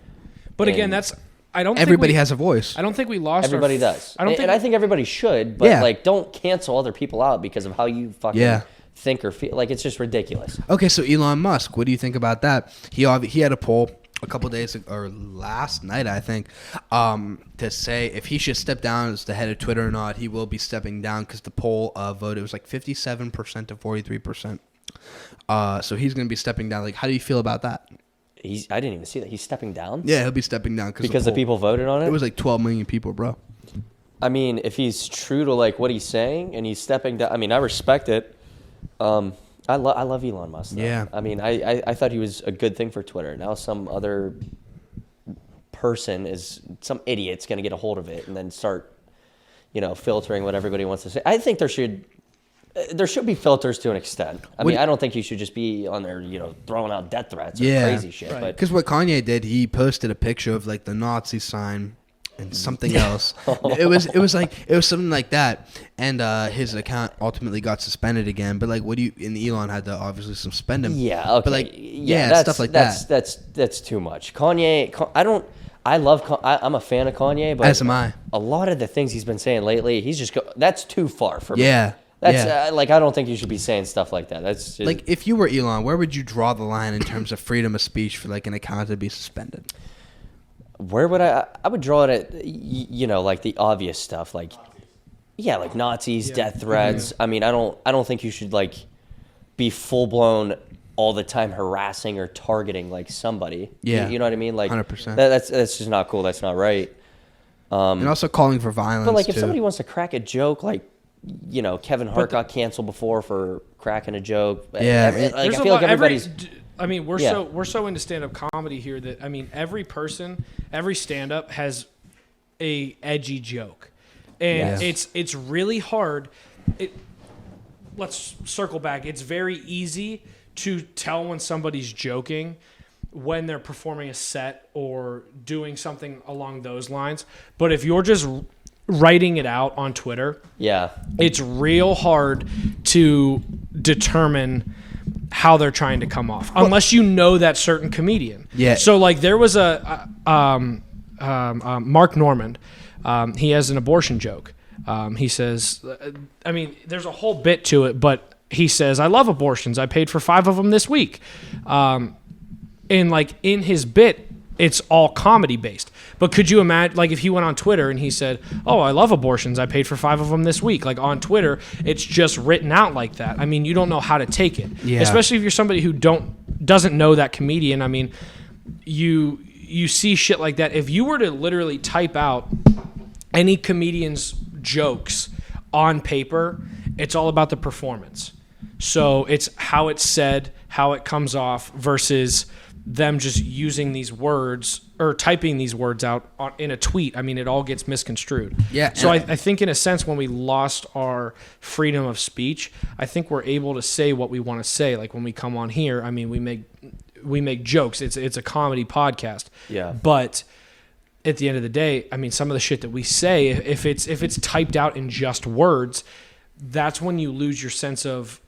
But again, And that's I don't. Everybody think we, has a voice. I don't think we lost. Everybody our, does. I don't think. And I think everybody should, but Yeah. like don't cancel other people out because of how you fucking Yeah. think or feel. Like it's just ridiculous. Okay, so Elon Musk, what do you think about that? He had a poll a couple days ago, or last night, I think, to say if he should step down as the head of Twitter or not. He will be stepping down because the poll vote, it was like 57% to 43%. So he's going to be stepping down. Like, how do you feel about that? I didn't even see that. He's stepping down? Yeah, he'll be stepping down Because the people voted on it? It was like 12 million people, bro. I mean, if he's true to like what he's saying and he's stepping down, I mean, I respect it. I love Elon Musk. Though. Yeah. I mean, I thought he was a good thing for Twitter. Now some other some idiot's going to get a hold of it and then start, filtering what everybody wants to say. I think there should be filters to an extent. I mean, I don't think you should just be on there, throwing out death threats or crazy shit. Right. But Because what Kanye did, he posted a picture of like the Nazi sign and something else. It was something like that, and his account ultimately got suspended again. But like, and Elon had to obviously suspend him. Yeah, okay. But like, that's, stuff like that. That's too much. Kanye, I'm a fan of Kanye, but As am I. A lot of the things he's been saying lately, that's too far for me. Yeah. That's I don't think you should be saying stuff like that. That's just, like, if you were Elon, where would you draw the line in terms of freedom of speech for like an account to be suspended? where would I would draw it at, like the obvious stuff, like like Nazis, death threats. I mean, I don't think you should like be full blown all the time harassing or targeting like somebody. Yeah. You know what I mean? Like 100%. That's just not cool. That's not right. And also calling for violence. But like if too. somebody wants to crack a joke, like Kevin Hart got canceled before for cracking a joke. Yeah. I feel like everybody's. We're so into stand-up comedy here that every person, every stand-up has a edgy joke, and it's really hard. Let's circle back. It's very easy to tell when somebody's joking when they're performing a set or doing something along those lines. But if you're just writing it out on Twitter, it's real hard to determine how they're trying to come off, unless you know that certain comedian. Yeah. So like there was a Mark Normand. He has an abortion joke. He says, there's a whole bit to it, but he says, "I love abortions. I paid for 5 of them this week." And like in his bit, it's all comedy based. But could you imagine, like if he went on Twitter and he said, "Oh, I love abortions. I paid for 5 of them this week." Like on Twitter, it's just written out like that. I mean, you don't know how to take it. Yeah. Especially if you're somebody who doesn't know that comedian. I mean, you see shit like that. If you were to literally type out any comedian's jokes on paper, it's all about the performance. So it's how it's said, how it comes off, versus them just using these words or typing these words out in a tweet. I mean, it all gets misconstrued. Yeah. So I think in a sense, when we lost our freedom of speech, I think we're able to say what we want to say. Like when we come on here, I mean, we make jokes. It's a comedy podcast. Yeah. But at the end of the day, I mean, some of the shit that we say, if it's typed out in just words, that's when you lose your sense of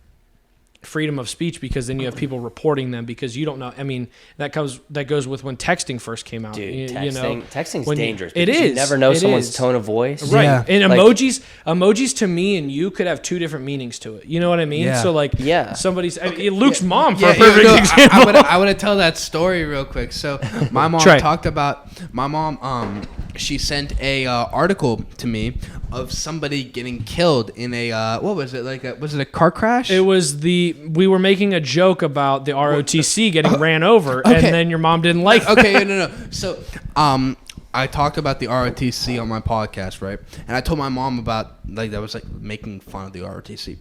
freedom of speech, because then you have people reporting them because you don't know. I mean, that goes with when texting first came out. Dude, texting's dangerous. It is. You never know someone's tone of voice. Right. Yeah. And emojis to me and you could have 2 different meanings to it. You know what I mean? Yeah. So like somebody's Luke's mom for a perfect example. I want to tell that story real quick. So my mom she sent a article to me of somebody getting killed in a what was it, like was it a car crash? It was we were making a joke about the ROTC getting ran over, and then your mom didn't like it. Okay, no. So I talked about the ROTC on my podcast, right? And I told my mom about like that was like making fun of the ROTC.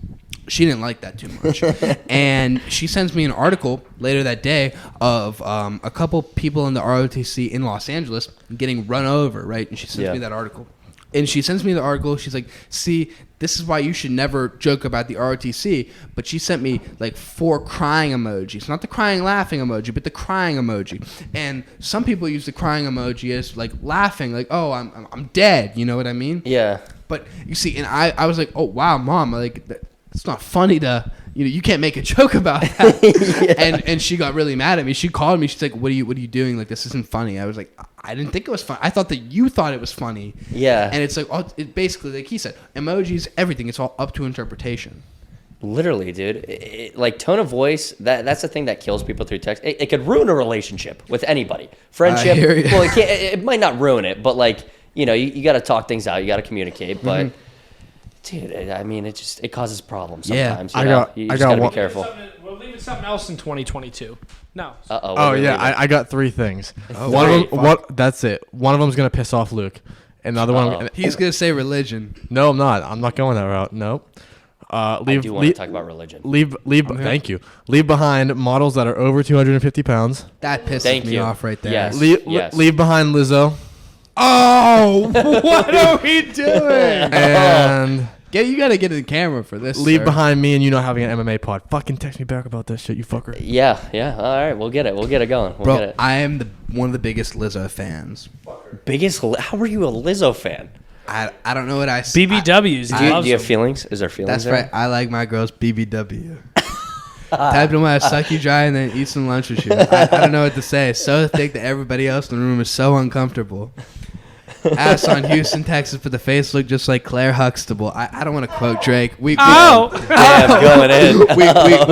She didn't like that too much. And she sends me an article later that day of a couple people in the ROTC in Los Angeles getting run over, right? And she sends me that article. And she sends me the article. She's like, "See, this is why you should never joke about the ROTC." But she sent me like 4 crying emojis. Not the crying laughing emoji, but the crying emoji. And some people use the crying emoji as like laughing, like, "Oh, I'm dead." You know what I mean? Yeah. But you see, and I was like, "Oh, wow, Mom, like it's not funny to, you can't make a joke about that." And she got really mad at me. She called me. She's like, what are you doing? Like, this isn't funny. I was like, I didn't think it was funny. I thought that you thought it was funny. Yeah. And it's like, it basically, like he said, emojis, everything. It's all up to interpretation. Literally, dude. Like tone of voice, that's the thing that kills people through text. It could ruin a relationship with anybody. Friendship. Well, it might not ruin it, but like, you got to talk things out. You got to communicate. But dude, I mean, it causes problems sometimes. Yeah. You just got to be careful. We'll leave it something else in 2022. No. I got 3 things. One of them, that's it. One of them's gonna piss off Luke. Another one, he's gonna say religion. No, I'm not. I'm not going that route. No. I do want to talk about religion. Thank you. Leave behind models that are over 250 pounds. That pisses me off right there. Yes. Leave behind Lizzo. Oh, what are we doing? And You gotta get in the camera for this. Leave sir. behind me and you not having an MMA pod. Fucking text me back about that shit, you fucker. Yeah. All right, we'll get it going. We'll Bro, get it. I am one of the biggest Lizzo fans. How are you a Lizzo fan? I don't know what I see. BBWs. Do you have feelings? Is there feelings That's there? right. I like my girls BBW. Type in my suck you dry and then eat some lunch with you. I don't know what to say. It's so thick that everybody else in the room is so uncomfortable. Ass on Houston, Texas, but the face looked just like Claire Huxtable. I don't want to quote Drake. Damn, going in.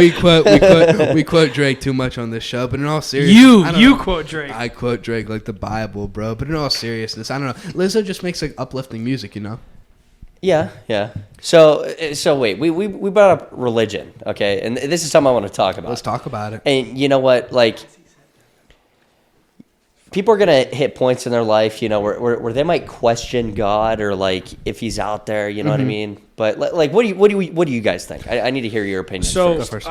We quote Drake too much on this show, but in all seriousness, I don't You know. quote Drake. I quote Drake like the Bible, bro. But in all seriousness, I don't know. Lizzo just makes like uplifting music, you know. Yeah. So wait, we brought up religion, okay? And this is something I want to talk about. Let's talk about it. And you know what? Like, people are gonna hit points in their life, you know, where they might question God or like if He's out there. You know what I mean? But like, what do you guys think? I need to hear your opinion. So first.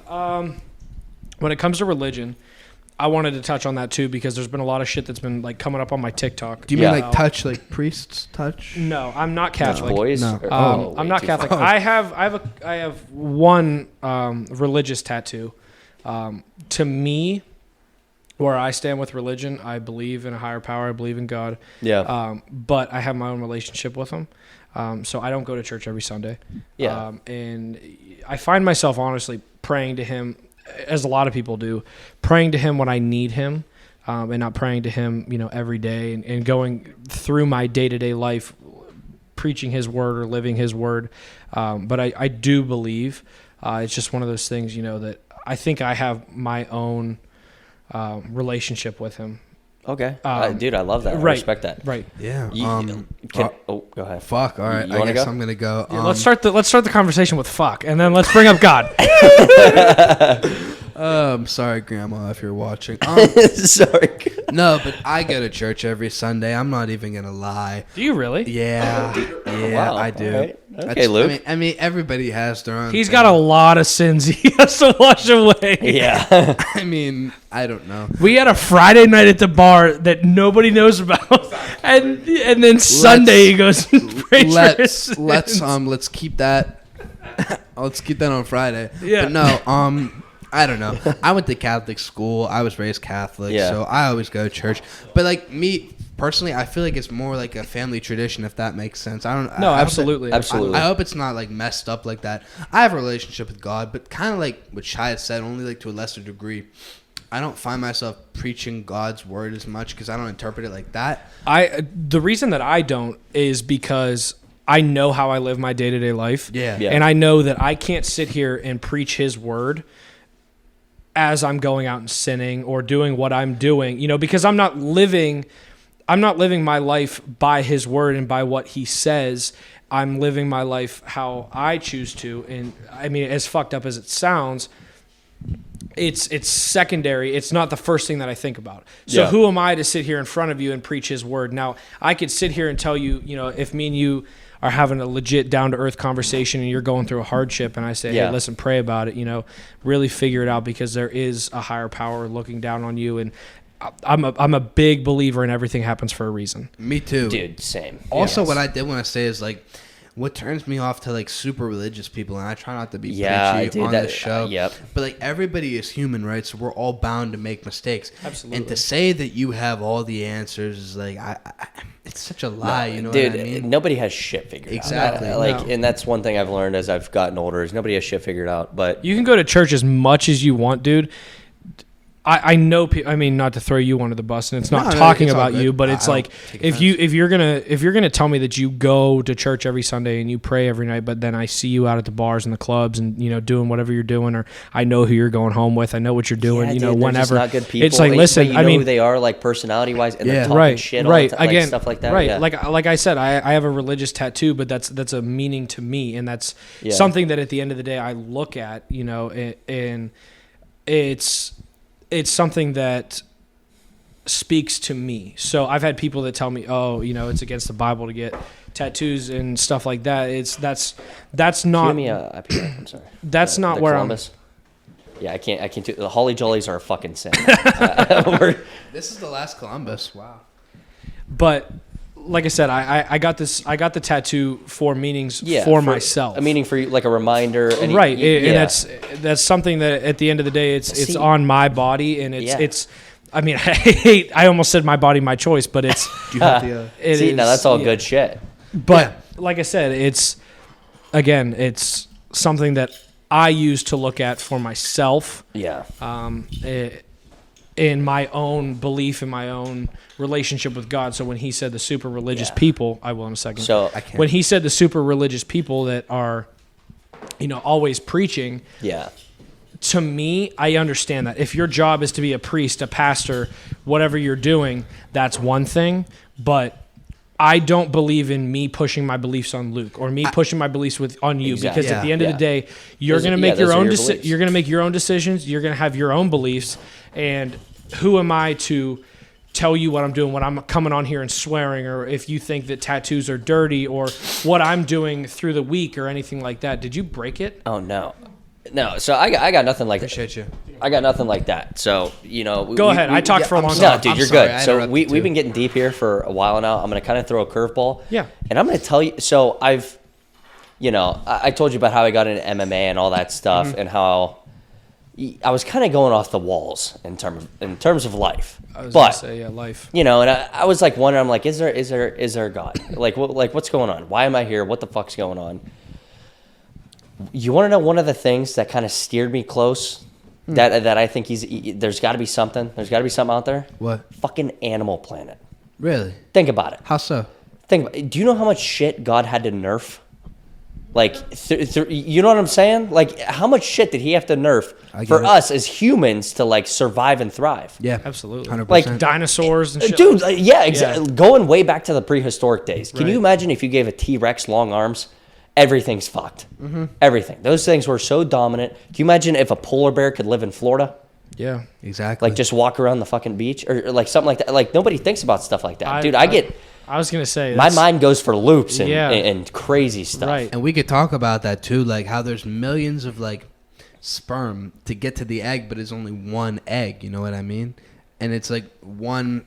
when it comes to religion, I wanted to touch on that too because there's been a lot of shit that's been like coming up on my TikTok. Do you mean Yeah. like touch, like priests touch? No, I'm not Catholic. boys. No. I'm not Catholic. I have one religious tattoo. To me, where I stand with religion, I believe in a higher power. I believe in God. Yeah. But I have my own relationship with Him. So I don't go to church every Sunday. Yeah. And I find myself honestly praying to Him, as a lot of people do, praying to Him when I need Him, and not praying to Him, you know, every day and going through my day-to-day life, preaching His word or living His word. But I do believe it's just one of those things, you know, that I think I have my own relationship with Him. Okay. Dude, I love that. I Right. respect that. Right. Yeah. Go ahead. Fuck. All right. You I wanna guess go? I'm gonna go. Let's start the conversation with fuck, and then let's bring up God. Sorry, Grandma, if you're watching. Sorry. No, but I go to church every Sunday. I'm not even gonna lie. Do you really? Yeah. Wow, I do. all right. Okay, Luke. I mean, everybody has their own. He's thing. got a lot of sins he has to wash away. Yeah. I mean, I don't know. We had a Friday night at the bar that nobody knows about, and then Sunday he goes and prays for his sins. Let's keep that. Let's keep that on Friday. Yeah. But no, I don't know. I went to Catholic school. I was raised Catholic, Yeah. so I always go to church. But like me personally, I feel like it's more like a family tradition, if that makes sense. I don't. No, I hope absolutely. Absolutely. I hope it's not like messed up like that. I have a relationship with God, but kind of like what Shai had said, only like to a lesser degree. I don't find myself preaching God's word as much because I don't interpret it like that. The reason that I don't is because I know how I live my day-to-day life. Yeah. Yeah. And I know that I can't sit here and preach His word as I'm going out and sinning or doing what I'm doing, you know, because I'm not living my life by His word and by what He says. I'm living my life how I choose to. And I mean, as fucked up as it sounds, it's secondary. It's not the first thing that I think about. So Yeah. who am I to sit here in front of you and preach His word? Now, I could sit here and tell you, you know, if me and you are having a legit down-to-earth conversation and you're going through a hardship and I say, Yeah. hey, listen, pray about it, you know, really figure it out because there is a higher power looking down on you. And I'm a big believer in everything happens for a reason. Me too. Dude, same. Also, Yes. what I did want to say is like, what turns me off to like super religious people, and I try not to be Yeah, preachy dude, on that- this show. yep. But like everybody is human, right? So we're all bound to make mistakes. Absolutely. And to say that you have all the answers is like, it's such a lie. You know Dude, what I mean? nobody has shit figured Exactly. out. Like, No. and that's one thing I've learned as I've gotten older is nobody has shit figured out. But You can go to church as much as you want, dude. I know. I mean, not to throw you under the bus, and it's not No, talking it's all about good. you, but I it's don't like take if you're gonna tell me that you go to church every Sunday and you pray every night, but then I see you out at the bars and the clubs and you know doing whatever you're doing, or I know who you're going home with, I know what you're doing, yeah, you know, dude, they're just whenever not good people. it's like, But listen, you I know mean, who they are, like personality wise, and they're Yeah. talking right, shit all right, the time, again, like stuff like that. right. Yeah. Like I said, I have a religious tattoo, but that's a meaning to me, and that's Yeah. something that at the end of the day I look at, you know, and it's something that speaks to me. So I've had people that tell me, oh, you know, it's against the Bible to get tattoos and stuff like that. That's not Give me a IPA, I'm sorry. that's not The where Columbus. Yeah, I can't do the Holly Jollies are a fucking sin. This is the last Columbus. Wow. But like I said, I got the tattoo for meanings Yeah, for myself. A meaning for you, like a reminder. And Right. yeah. And that's something that at the end of the day, it's See- on my body, and Yeah. it's. I mean, I almost said my body, my choice, but it's. Do you have the, it See, is- now that's all yeah. good shit. But like I said, it's something that I use to look at for myself. Yeah. In my own belief, in my own relationship with God. So when he said the super religious Yeah. people, I will in a second. So I can't. When he said the super religious people that are, always preaching, yeah. to me, I understand that. If your job is to be a priest, a pastor, whatever you're doing, that's one thing. But I don't believe in me pushing my beliefs on Luke or me pushing my beliefs on you, Exactly. because at the end Yeah. of the day, you're Those- going to yeah, make your those are own your beliefs. you're going to make your own decisions. You're going to have your own beliefs, and who am I to tell you what I'm doing when I'm coming on here and swearing, or if you think that tattoos are dirty, or what I'm doing through the week or anything like that? Did you break it? Oh no. No, so I got nothing like appreciate you. I got nothing like that. So Go ahead. I talked for a long No, time. dude, I'm you're sorry, good. I So interrupted we've too. been getting deep here for a while now. I'm gonna kind of throw a curveball. Yeah. And I'm gonna tell you. So I've, I told you about how I got into MMA and all that stuff, and how I was kind of going off the walls in terms of life. I was but going to say, yeah, life. and I was like wondering, I'm like, is there a God? like what's going on? Why am I here? What the fuck's going on? You want to know one of the things that kind of steered me close? That I think there's got to be something. There's got to be something out there. What? Fucking Animal Planet. Really? Think about it. How so? Do you know how much shit God had to nerf? Like, you know what I'm saying? Like, how much shit did he have to nerf I get for it. us as humans to like survive and thrive? Yeah. Absolutely. 100%. Like, Dinosaurs and shit. Dude, yeah, exactly. Going way back to the prehistoric days. Can you Right. imagine if you gave a T-Rex long arms? Everything's fucked. Mm-hmm. Everything. Those things were so dominant. Can you imagine if a polar bear could live in Florida? Yeah. Exactly. Like, just walk around the fucking beach? Or like something like that. Like, nobody thinks about stuff like that. Dude, I was going to say. my mind goes for loops and, Yeah. and crazy stuff. Right. And we could talk about that too, like how there's millions of like sperm to get to the egg, but it's only one egg. You know what I mean? And it's like one.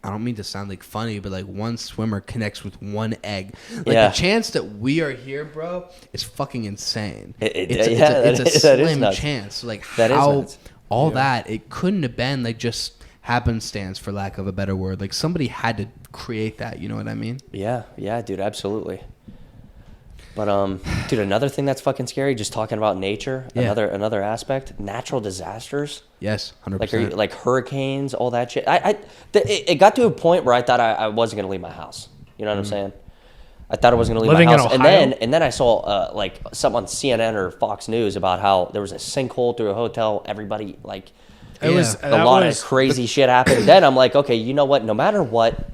I don't mean to sound like funny, but like one swimmer connects with one egg. Like Yeah. the chance that we are here, bro, is fucking insane. It's It's a that is slim nuts. chance. Like That is how nuts. all that it couldn't have been like just happenstance, for lack of a better word. Like somebody had to create that. You know what I mean? Yeah, dude, absolutely. But dude, another thing that's fucking scary, just talking about nature, Yeah. another aspect, natural disasters. Yes, 100%. Like like hurricanes, all that shit. It got to a point where I thought I wasn't gonna leave my house. You know what I'm saying? I thought I wasn't gonna leave Living my in house, Ohio? and then I saw like something on CNN or Fox News about how there was a sinkhole through a hotel. Everybody like It was Yeah. a that lot was of crazy shit happened. Then I'm like, okay, you know what? No matter what,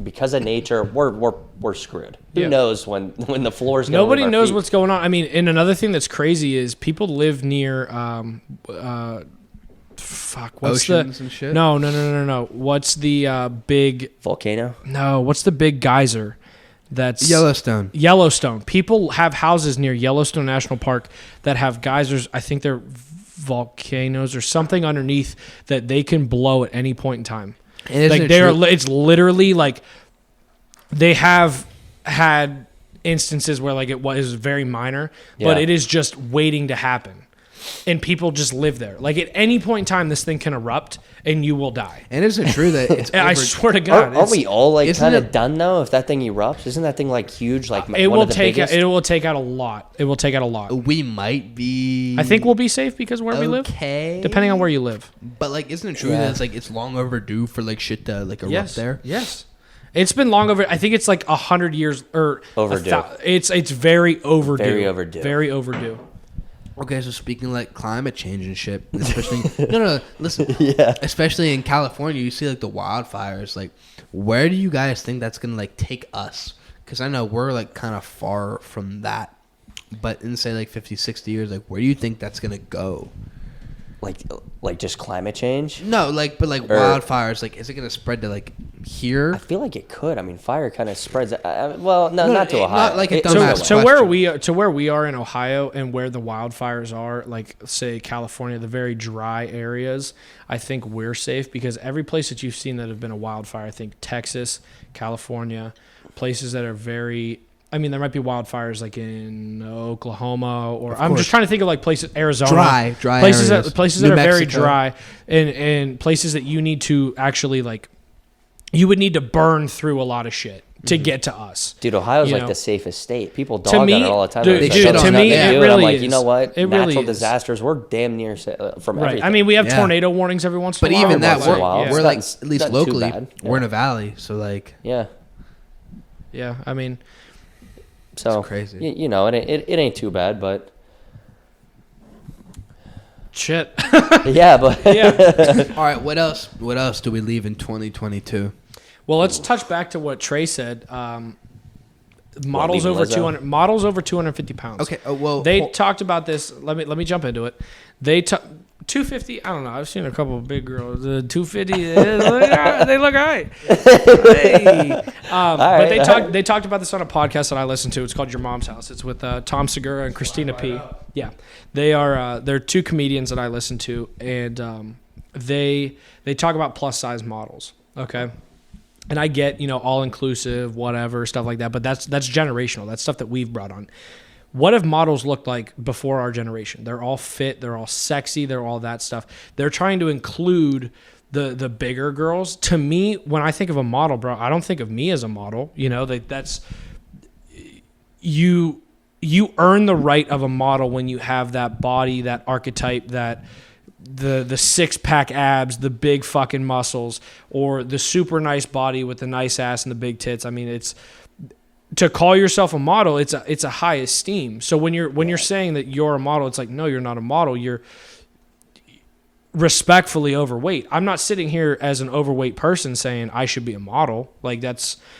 because of nature, we're screwed. Yeah. Who knows when the floor's gonna Nobody leave our knows feet? what's going on. I mean, and another thing that's crazy is people live near what's Oceans the and shit? No. What's the big volcano. what's the big geyser? That's Yellowstone. Yellowstone. People have houses near Yellowstone National Park that have geysers. I think they're volcanoes or something underneath that they can blow at any point in time. And isn't Like it they're, true- it's literally like they have had instances where like it was very minor, but Yeah. it is just waiting to happen, and people just live there. Like at any point in time, this thing can erupt and you will die. And isn't it true that it's I over- swear to God, Aren't we all like isn't kind it- of done though? If that thing erupts, isn't that thing like huge? Like it one will of the take biggest? it will take out a lot. It will take out a lot. we might be. I think we'll be safe because where we live, okay, depending on where you live. But like, isn't it true Yeah. that it's like it's long overdue for like shit to like erupt Yes, there? yes. It's been long over. I think it's like 100 years or Overdue. It's very overdue. Very overdue. Very overdue. Okay, so speaking like climate change and shit, especially no, listen, Yeah. especially in California, you see like the wildfires. Like, where do you guys think that's gonna like take us? Because I know we're like kind of far from that, but in say like 50, 60 years, like where do you think that's gonna go? Like just climate change? No, like wildfires. Like, is it gonna spread to like here? I feel like it could. I mean, fire kind of spreads. Well, no, not to Ohio. Not like a It- dumbass So question. where we are in Ohio and where the wildfires are, like say California, the very dry areas, I think we're safe because every place that you've seen that have been a wildfire, I think Texas, California, places that are very. I mean, there might be wildfires like in Oklahoma, or I'm just trying to think of like places, Arizona, Dry places areas. places New that are very Mexico. dry, and places that you need to actually like, you would need to burn through a lot of shit to get to us. Dude, Ohio's You like know. the safest state. People To dog on me- it all the time. dude, It's dude, there's to nothing me, to it do. And really I'm like, is. you know what? It really Natural is. disasters, we're damn near from Right. everything. I mean, we have Yeah. tornado warnings every once in But a while. even that, once in a we're, while. we're It's like not- at least not too locally, bad. we're in Yeah. a valley, so like Yeah. Yeah, I mean, So It's crazy. You know, and it ain't too bad, but shit. yeah, but Yeah. all right. What else? What else do we leave in 2022? Well, let's touch back to what Trey said. Models leaving over Lizzo? 200. Models over 250 pounds. Okay. Well, They talked about this. Let me jump into it. 250. I don't know. I've seen a couple of big girls. 250. They look all right. Hey. But they talked about this on a podcast that I listened to. It's called Your Mom's House. It's with Tom Segura and Christina P. Yeah, they're two comedians that I listen to, and they talk about plus size models. Okay. And I get, all inclusive, whatever, stuff like that, but that's generational. That's stuff that we've brought on. What have models looked like before our generation? They're all fit, they're all sexy, they're all that stuff. They're trying to include the bigger girls. To me, when I think of a model, bro, I don't think of me as a model. That's you earn the right of a model when you have that body, that archetype, that the six-pack abs, the big fucking muscles, or the super nice body with the nice ass and the big tits. I mean, it's to call yourself a model, it's a high esteem. So when you're saying that you're a model, it's like, no, you're not a model. You're respectfully overweight. I'm not sitting here as an overweight person saying I should be a model. Like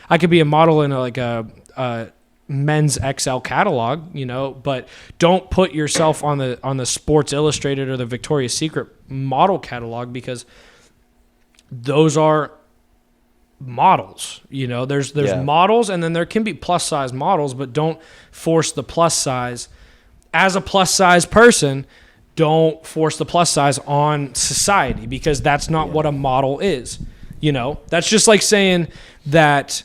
I could be a model in a men's XL catalog, but don't put yourself on the Sports Illustrated or the Victoria's Secret model catalog, because those are models. There's models, and then there can be plus size models, but don't force the plus size. As a plus size person, don't force the plus size on society, because that's not what a model is. That's just like saying that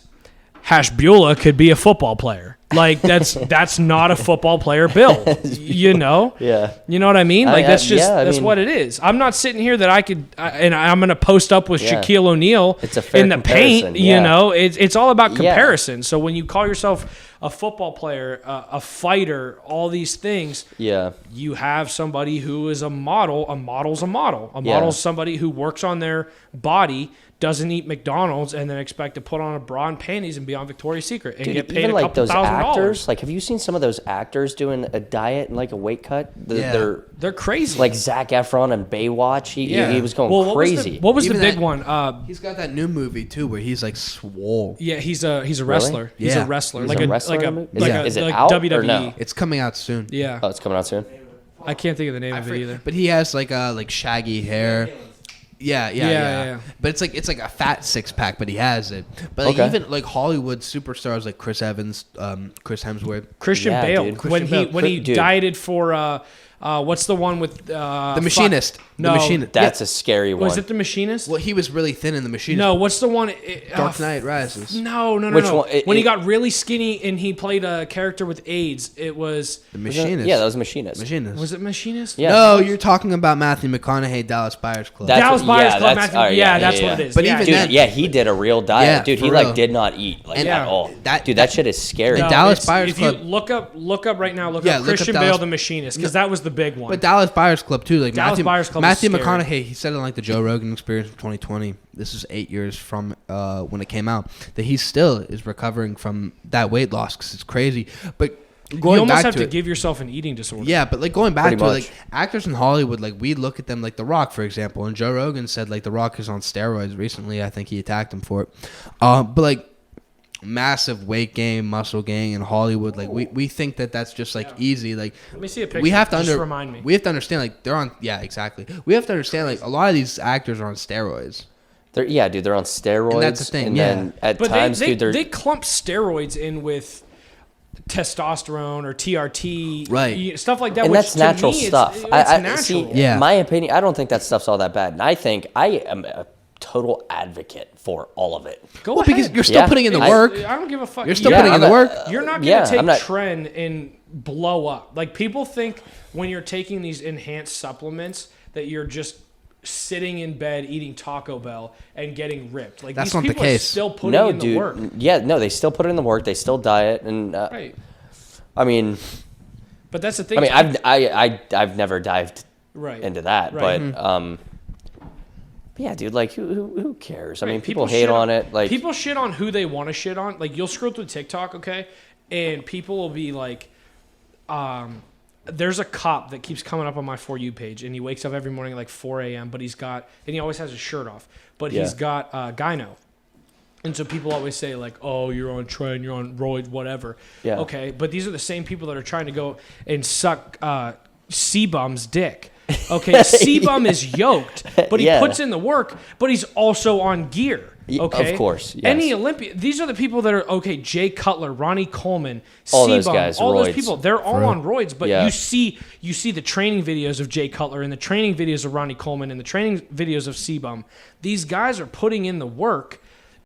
Hash Beulah could be a football player. Like that's not a football player build. yeah. You know what I mean? Like that's mean, what it is. I'm not sitting here that I'm gonna post up with Yeah. Shaquille O'Neal It's a fair in the paint. comparison, It's all about Yeah. comparison. So when you call yourself a football player, a fighter, all these things, Yeah. you have somebody who is a model. A model's a model. A Yeah. model's somebody who works on their body, doesn't eat McDonald's, and then expect to put on a bra and panties and be on Victoria's Secret and Dude, get paid even a like couple those $1,000. actors, like have you seen some of those actors doing a diet and like a weight cut? Yeah. They're crazy. Like Zac Efron and Baywatch. He was going Well, crazy. What was the Even big that- one? He's got that new movie too, where he's like swole. Yeah, he's a wrestler. He's Yeah. a wrestler. He's like a a wrestler like in a the movie? like Yeah. a Is it like out or WWE. no? It's coming out soon. Yeah, Oh, it's coming out soon. I can't think of the name of it either. But he has like shaggy hair. Yeah. But it's like a fat six pack, but he has it. But like Okay. even like Hollywood superstars like Chris Evans, Chris Hemsworth, Christian Yeah, Bale dude. when he Dude. dieted for what's the one with The Machinist. No, The Machinist. That's a scary one. Was it The Machinist? Well, he was really thin in The Machinist. No, what's the one? Dark Knight Rises. No. Which no. one? When he got really skinny and he played a character with AIDS, it was. The Was it- Machinist. Yeah, that was Machinist. Machinist. Was it Machinist? Yeah. No, you're talking about Matthew McConaughey, Dallas Buyers Club. That's Dallas what- Buyers yeah, Club. that's- Matthew, all right, yeah, yeah, that's yeah, what yeah. it is. But yeah, even Dude, that- yeah, he did a real diet. Yeah, Dude, he for like real. did not eat like And- at all. that- Dude, that shit is scary. And Dallas it's- Buyers if you Club- look up right now, look Yeah, up look up Christian Dallas- Bale, The Machinist, because that was the big one. But Dallas Buyers Club too, like Dallas Buyers Club is Matthew scary. McConaughey, he said in like the Joe Rogan Experience from 2020. This is 8 years from when it came out. That he still is recovering from that weight loss because it's crazy. But going you almost back have to it, give yourself an eating disorder. yeah, but like going back Pretty to it, much. like actors in Hollywood, like we look at them like The Rock, for example, and Joe Rogan said like The Rock is on steroids recently. I think he attacked him for it. But like massive weight gain, muscle gain in Hollywood. Like we think that that's just like easy. Like Let me see a picture. we have to Just remind me. we have to understand like they're on. Yeah, exactly. We have to understand like a lot of these actors are on steroids. They're on steroids. And that's the thing, And yeah. then at But times, dude, they clump steroids in with testosterone or TRT, Right. stuff like that. and which that's to natural me, stuff. It's I natural. see. Yeah. My opinion, I don't think that stuff's all that bad, and I think I am a total advocate for all of it. Go Well, ahead. because you're still Yeah. putting in the I- work. I don't give a fuck. You're still Yeah, putting in the work. You're not yeah, going to I'm take not- trend and blow up. Like people think when you're taking these enhanced supplements that you're just sitting in bed eating Taco Bell and getting ripped. Like That's these not the people case. are still putting No, in the dude. work. Yeah, no, they still put in the work. They still diet, and Right. I mean, But that's the thing. I've never dived right. into that, Right. but yeah, dude, like who cares? I Right, mean, people hate shit on it. Like people shit on who they want to shit on. Like you'll scroll through TikTok, okay, and people will be like, "There's a cop that keeps coming up on my For You page, and he wakes up every morning at like 4 a.m. But and he always has his shirt off, but he's Yeah. got gyno." And so people always say like, "Oh, you're on trend, you're on roids, whatever." Yeah. Okay, but these are the same people that are trying to go and suck C-Bum's dick. Okay, C-Bum is yoked, but he Yeah. puts in the work, but he's also on gear. Of Okay, course, yes. Any Olympian, these are the people that are okay. Jay Cutler, Ronnie Coleman, All those C-Bum, guys, all those roids. people, they're all on roids. But Yeah. you see the training videos of Jay Cutler and the training videos of Ronnie Coleman and the training videos of C-Bum. These guys are putting in the work.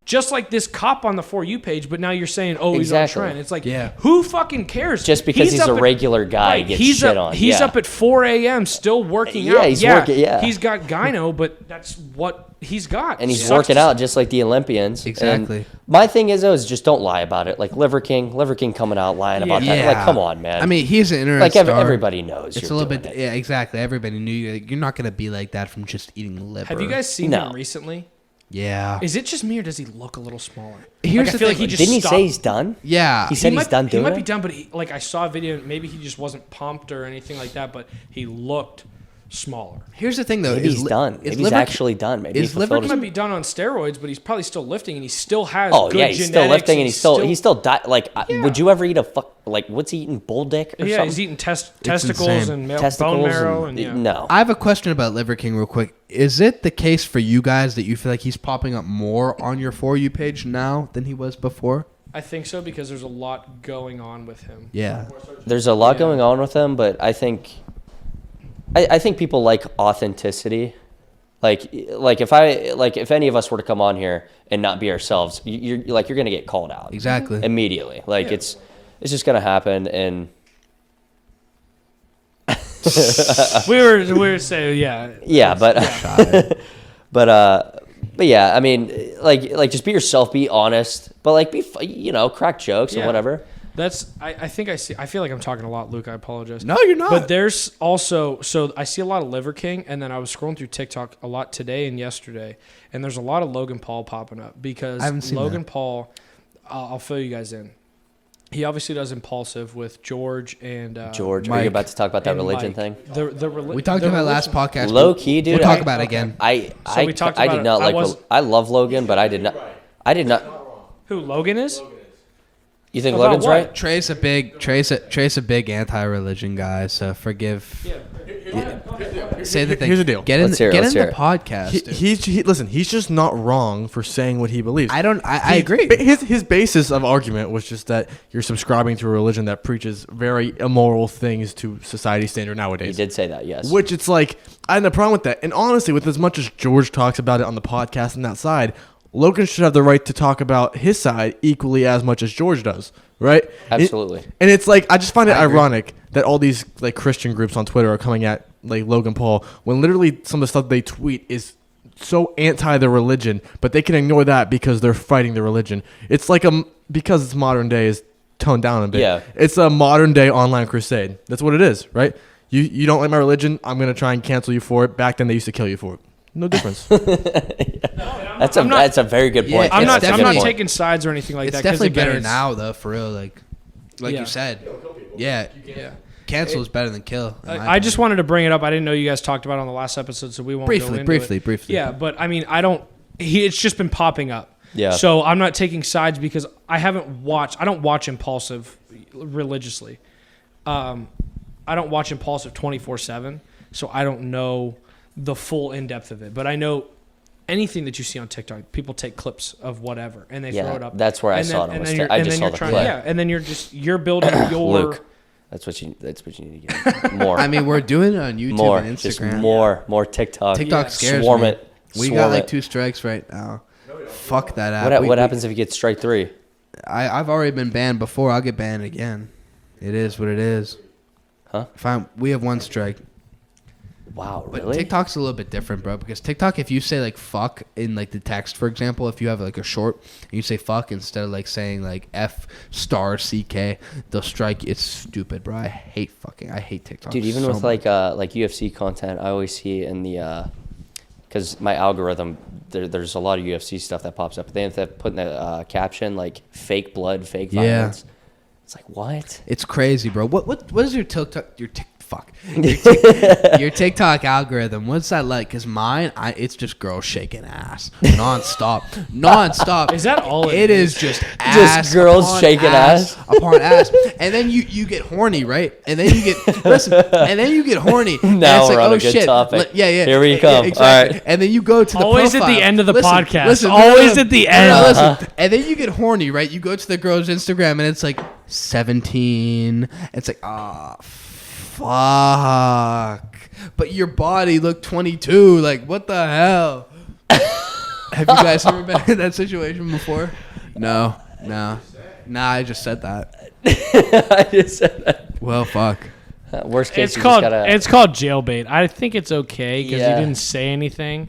Just like this cop on the For You page, but now you're saying, "Oh, he's Exactly. on trend." It's like, Yeah. who fucking cares? just because he's up a at- regular guy Right, gets he's shit up, on. He's yeah. up at 4 a.m. still working Yeah, out. he's working- yeah. He's got gyno, but that's what he's got. and he's Sucks working to- out just like the Olympians. Exactly. And my thing is, though, is just don't lie about it. Like Liver King coming out lying about that. Like, come on, man. I mean, he's an internet like star. everybody knows. It's you're a little doing bit. it. Yeah, exactly. Everybody knew you're not gonna be like that from just eating liver. Have you guys seen No. him recently? Yeah. Is it just me or does he look a little smaller? Here's I the feel thing, like he just Didn't he stopped. say he's done? Yeah. He said he's done doing He might it. be done, but I saw a video. Maybe he just wasn't pumped or anything like that. But he looked smaller. Here's the thing, though. Maybe is he's li- done. is Maybe he's liver- actually done. Maybe he is liver fulfilled He his might be done on steroids, but he's probably still lifting, and he still has. Oh good yeah, he's still genetics, lifting, and he's still like. Yeah. Would you ever eat a like? What's he eating? Bull dick or Yeah, something? he's eating testicles insane. and Testicles bone marrow, and and yeah. no. I have a question about Liver King, real quick. Is it the case for you guys that you feel like he's popping up more on your For You page now than he was before? I think so because there's a lot going on with him. Yeah. There's a lot Yeah. going on with him, but I think people like authenticity. Like if any of us were to come on here and not be ourselves, you're gonna get called out Exactly. immediately. Like Yeah. it's just gonna happen, and we were saying yeah, but but yeah, I mean, like just be yourself, be honest, but like crack jokes and Yeah. whatever. That's I think I see. I feel like I'm talking a lot, Luke. I apologize. No, you're not. But there's also I see a lot of Liver King, and then I was scrolling through TikTok a lot today and yesterday, and there's a lot of Logan Paul popping up because I haven't seen Logan that. Paul. I'll fill you guys in. He obviously does Impulsive with George and George, are Mike you about to talk about that and religion Mike. thing? We we talked about it last podcast. Low key, dude. We'll talk I- about it okay. again. I So we talked I about did it. not I like. was- I love Logan, but I did not. Who Logan is? You think About Logan's what? right? Trey's a big anti-religion guy, so forgive. Say the thing. Here's the deal. Get in Let's hear it, get in let's the hear it. podcast. dude. Listen, he's just not wrong for saying what he believes. I agree. His basis of argument was just that you're subscribing to a religion that preaches very immoral things to society standard He nowadays. did say that. Yes. Which it's like, I had no problem with that. And honestly, with as much as George talks about it on the podcast and that side, Logan should have the right to talk about his side equally as much as George does, right? Absolutely. And it's like, I just find it I agree. ironic that all these like Christian groups on Twitter are coming at like Logan Paul when literally some of the stuff they tweet is so anti the religion, but they can ignore that because they're fighting the religion. It's like because it's modern day is toned down a bit. Yeah. It's a modern day online crusade. That's what it is, right? You don't like my religion, I'm gonna try and cancel you for it. Back then they used to kill you for it. No difference. That's I'm not- that's a very good point. Yeah, I'm it's not. That's a I'm good not definitely- point. taking sides or anything like It's that. 'cause definitely again, better it's- now, though, for real. Like Yeah. you said. Yeah. Yeah. Cancel is better than kill. in my I just opinion. wanted to bring it up. I didn't know you guys talked about it on the last episode, so we won't go into briefly. it. Yeah, but I mean, I don't. It's just been popping up. Yeah. So I'm not taking sides because I don't watch Impulsive religiously. I don't watch Impulsive 24/7, so I don't know the full in-depth of it. But I know anything that you see on TikTok, people take clips of whatever and they throw it up. That's where I saw it. I just saw the clip. Yeah, and then you're building your. Luke, that's what you need to get more. I mean, we're doing it on YouTube more, and just Instagram. more TikTok. TikTok scares Swarm me. it. We Swarm got like it. 2 strikes right now. Fuck that app. What happens if you get strike 3? I've already been banned before. I'll get banned again. It is what it is. Huh? We have 1 strike. Wow, But really? TikTok's a little bit different, bro. Because TikTok, if you say like fuck in like the text, for example, if you have like a short and you say fuck instead of like saying like F*CK, they'll strike. It's stupid, bro. I hate TikTok. Dude, even so with much. like UFC content, I always see in the because my algorithm there's a lot of UFC stuff that pops up. But they have to put in the caption like fake blood, fake violence. It's like what? It's crazy, bro. What is your TikTok? Your TikTok algorithm. What's that like? Cause mine, it's just girls shaking ass nonstop. Is that all it is? Just ass. girls upon shaking ass upon ass, and then you get horny, right? And then you get and then you get horny. and Now it's we're like, on oh a good shit. topic. Yeah. Here we come. Exactly. All right. And then you go to the Always at profile. the end of the podcast. Listen, Always at the end. Listen. And then you get horny, right? You go to the girl's Instagram and it's like 17. It's like, fuck. But your body looked 22. Like, what the hell? Have you guys ever been in that situation before? No. Nah, I just said that. I just said that. Well, fuck. Worst case, It's called just jailbait. I think it's okay because Yeah. he didn't say anything.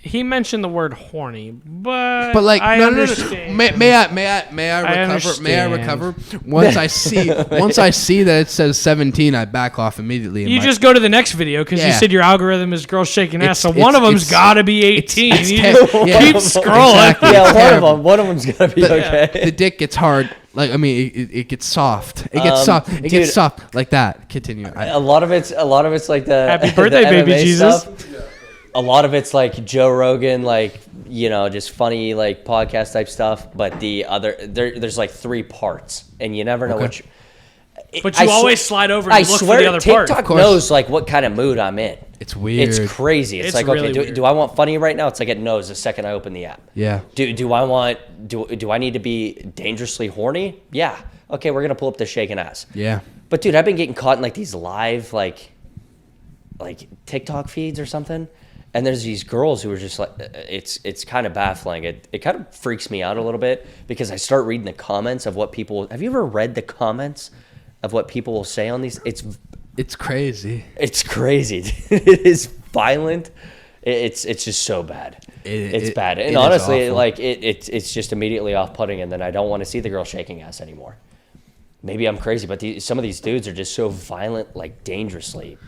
He mentioned the word horny, but But like, I no. understand. May I recover? May I understand. recover? Once I see that it says 17, I back off immediately. You just go to the next video because you Yeah. said your algorithm is girls shaking ass. So It's- one of them's it's- got to be 18. it's You te- just yeah. keep scrolling. Exactly. yeah, terrible. one of them's gotta be okay. The dick gets hard. Like, I mean, it gets soft. It gets soft. It dude, gets soft like that. Continue. A lot of it's like the Happy the birthday, baby MMA Jesus. stuff. A lot of it's like Joe Rogan, like just funny like podcast type stuff. But the other there's like 3 parts, and you never know which. But you always slide over and I you look swear, for the other part. TikTok Of course. knows like what kind of mood I'm in. It's weird. It's crazy. It's It's like really okay, weird. do I want funny right now? It's like it knows the second I open the app. Yeah. Do I want do I need to be dangerously horny? Yeah. Okay, we're gonna pull up the shaking ass. Yeah. But dude, I've been getting caught in like these live like TikTok feeds or something, and there's these girls who are just like it's kind of baffling. It kind of freaks me out a little bit because I start reading the comments of what people. Have you ever read the comments of what people will say on these? It's crazy. It's crazy. It is violent. It's just so bad. It's bad. And it is honestly, awful. like it's just immediately off-putting, and then I don't want to see the girl shaking ass anymore. Maybe I'm crazy, but some of these dudes are just so violent, like dangerously.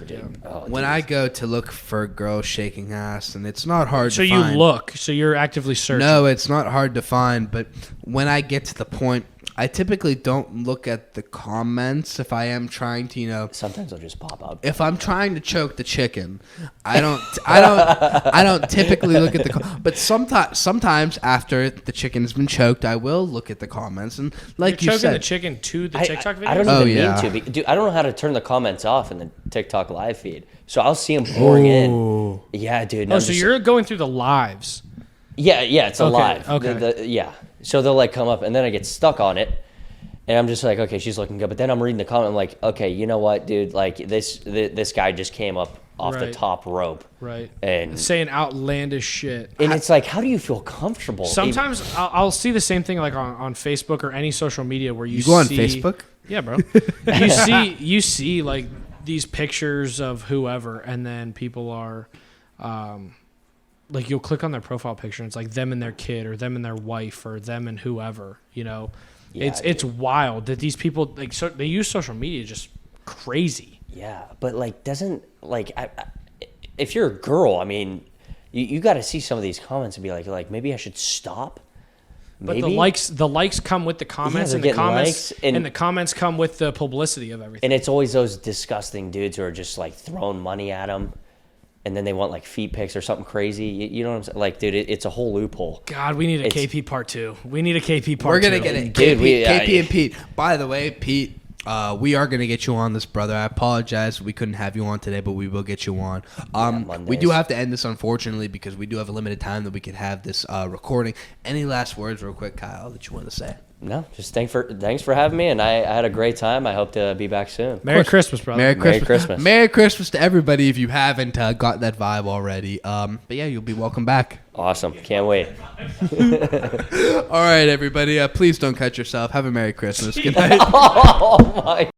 When I go to look for girls shaking ass, and it's not hard So to you find. look. So you're actively searching. No, it's not hard to find, but when I get to the point, I typically don't look at the comments if I am trying to, sometimes they'll just pop up. if I'm trying to choke the chicken, I don't typically look at the but sometimes after the chicken's been choked, I will look at the comments and like You're you choking said, the chicken to the TikTok video. I don't Oh, even yeah. mean to. Dude, I don't know how to turn the comments off in the TikTok live feed, so I'll see them pouring in. Yeah, dude. and Oh, I'm so just- you're going through the lives. Yeah, it's Okay, alive. okay. Yeah. So they'll like come up, and then I get stuck on it, and I'm just like, okay, she's looking good. But then I'm reading the comment, I'm like, okay, you know what, dude? Like this guy just came up off the Right. top rope, Right. and Saying outlandish shit. it's like, how do you feel comfortable? Sometimes I'll see the same thing like on Facebook or any social media where you you go on see, Facebook. Yeah, bro. you see like these pictures of whoever, and then people are, like you'll click on their profile picture and it's like them and their kid or them and their wife or them and whoever. Yeah, It's wild that these people like they use social media just crazy. Yeah, but like doesn't like if you're a girl, I mean, you got to see some of these comments and be like maybe I should stop. But Maybe? the likes come with the comments, they're and the getting comments likes, and the comments come with the publicity of everything. And it's always those disgusting dudes who are just like throwing money at them. and then they want like feet pics or something crazy. You know what I'm saying? Like, dude, it's a whole loophole. God, we need a KP part 2. We need a KP part 2. We're gonna get it, Dude, KP and Pete. By the way, Pete, we are gonna get you on this, brother. I apologize we couldn't have you on today, but we will get you on. We do have to end this, unfortunately, because we do have a limited time that we can have this recording. Any last words, real quick, Kyle, that you want to say? No, just thanks for having me, and I had a great time. I hope to be back soon. Merry Christmas, brother. Merry Christmas. Christmas. Merry Christmas to everybody if you haven't got that vibe already. But yeah, you'll be welcome back. Awesome. Can't wait. All right, everybody. Please don't cut yourself. Have a Merry Christmas. Good night. Oh my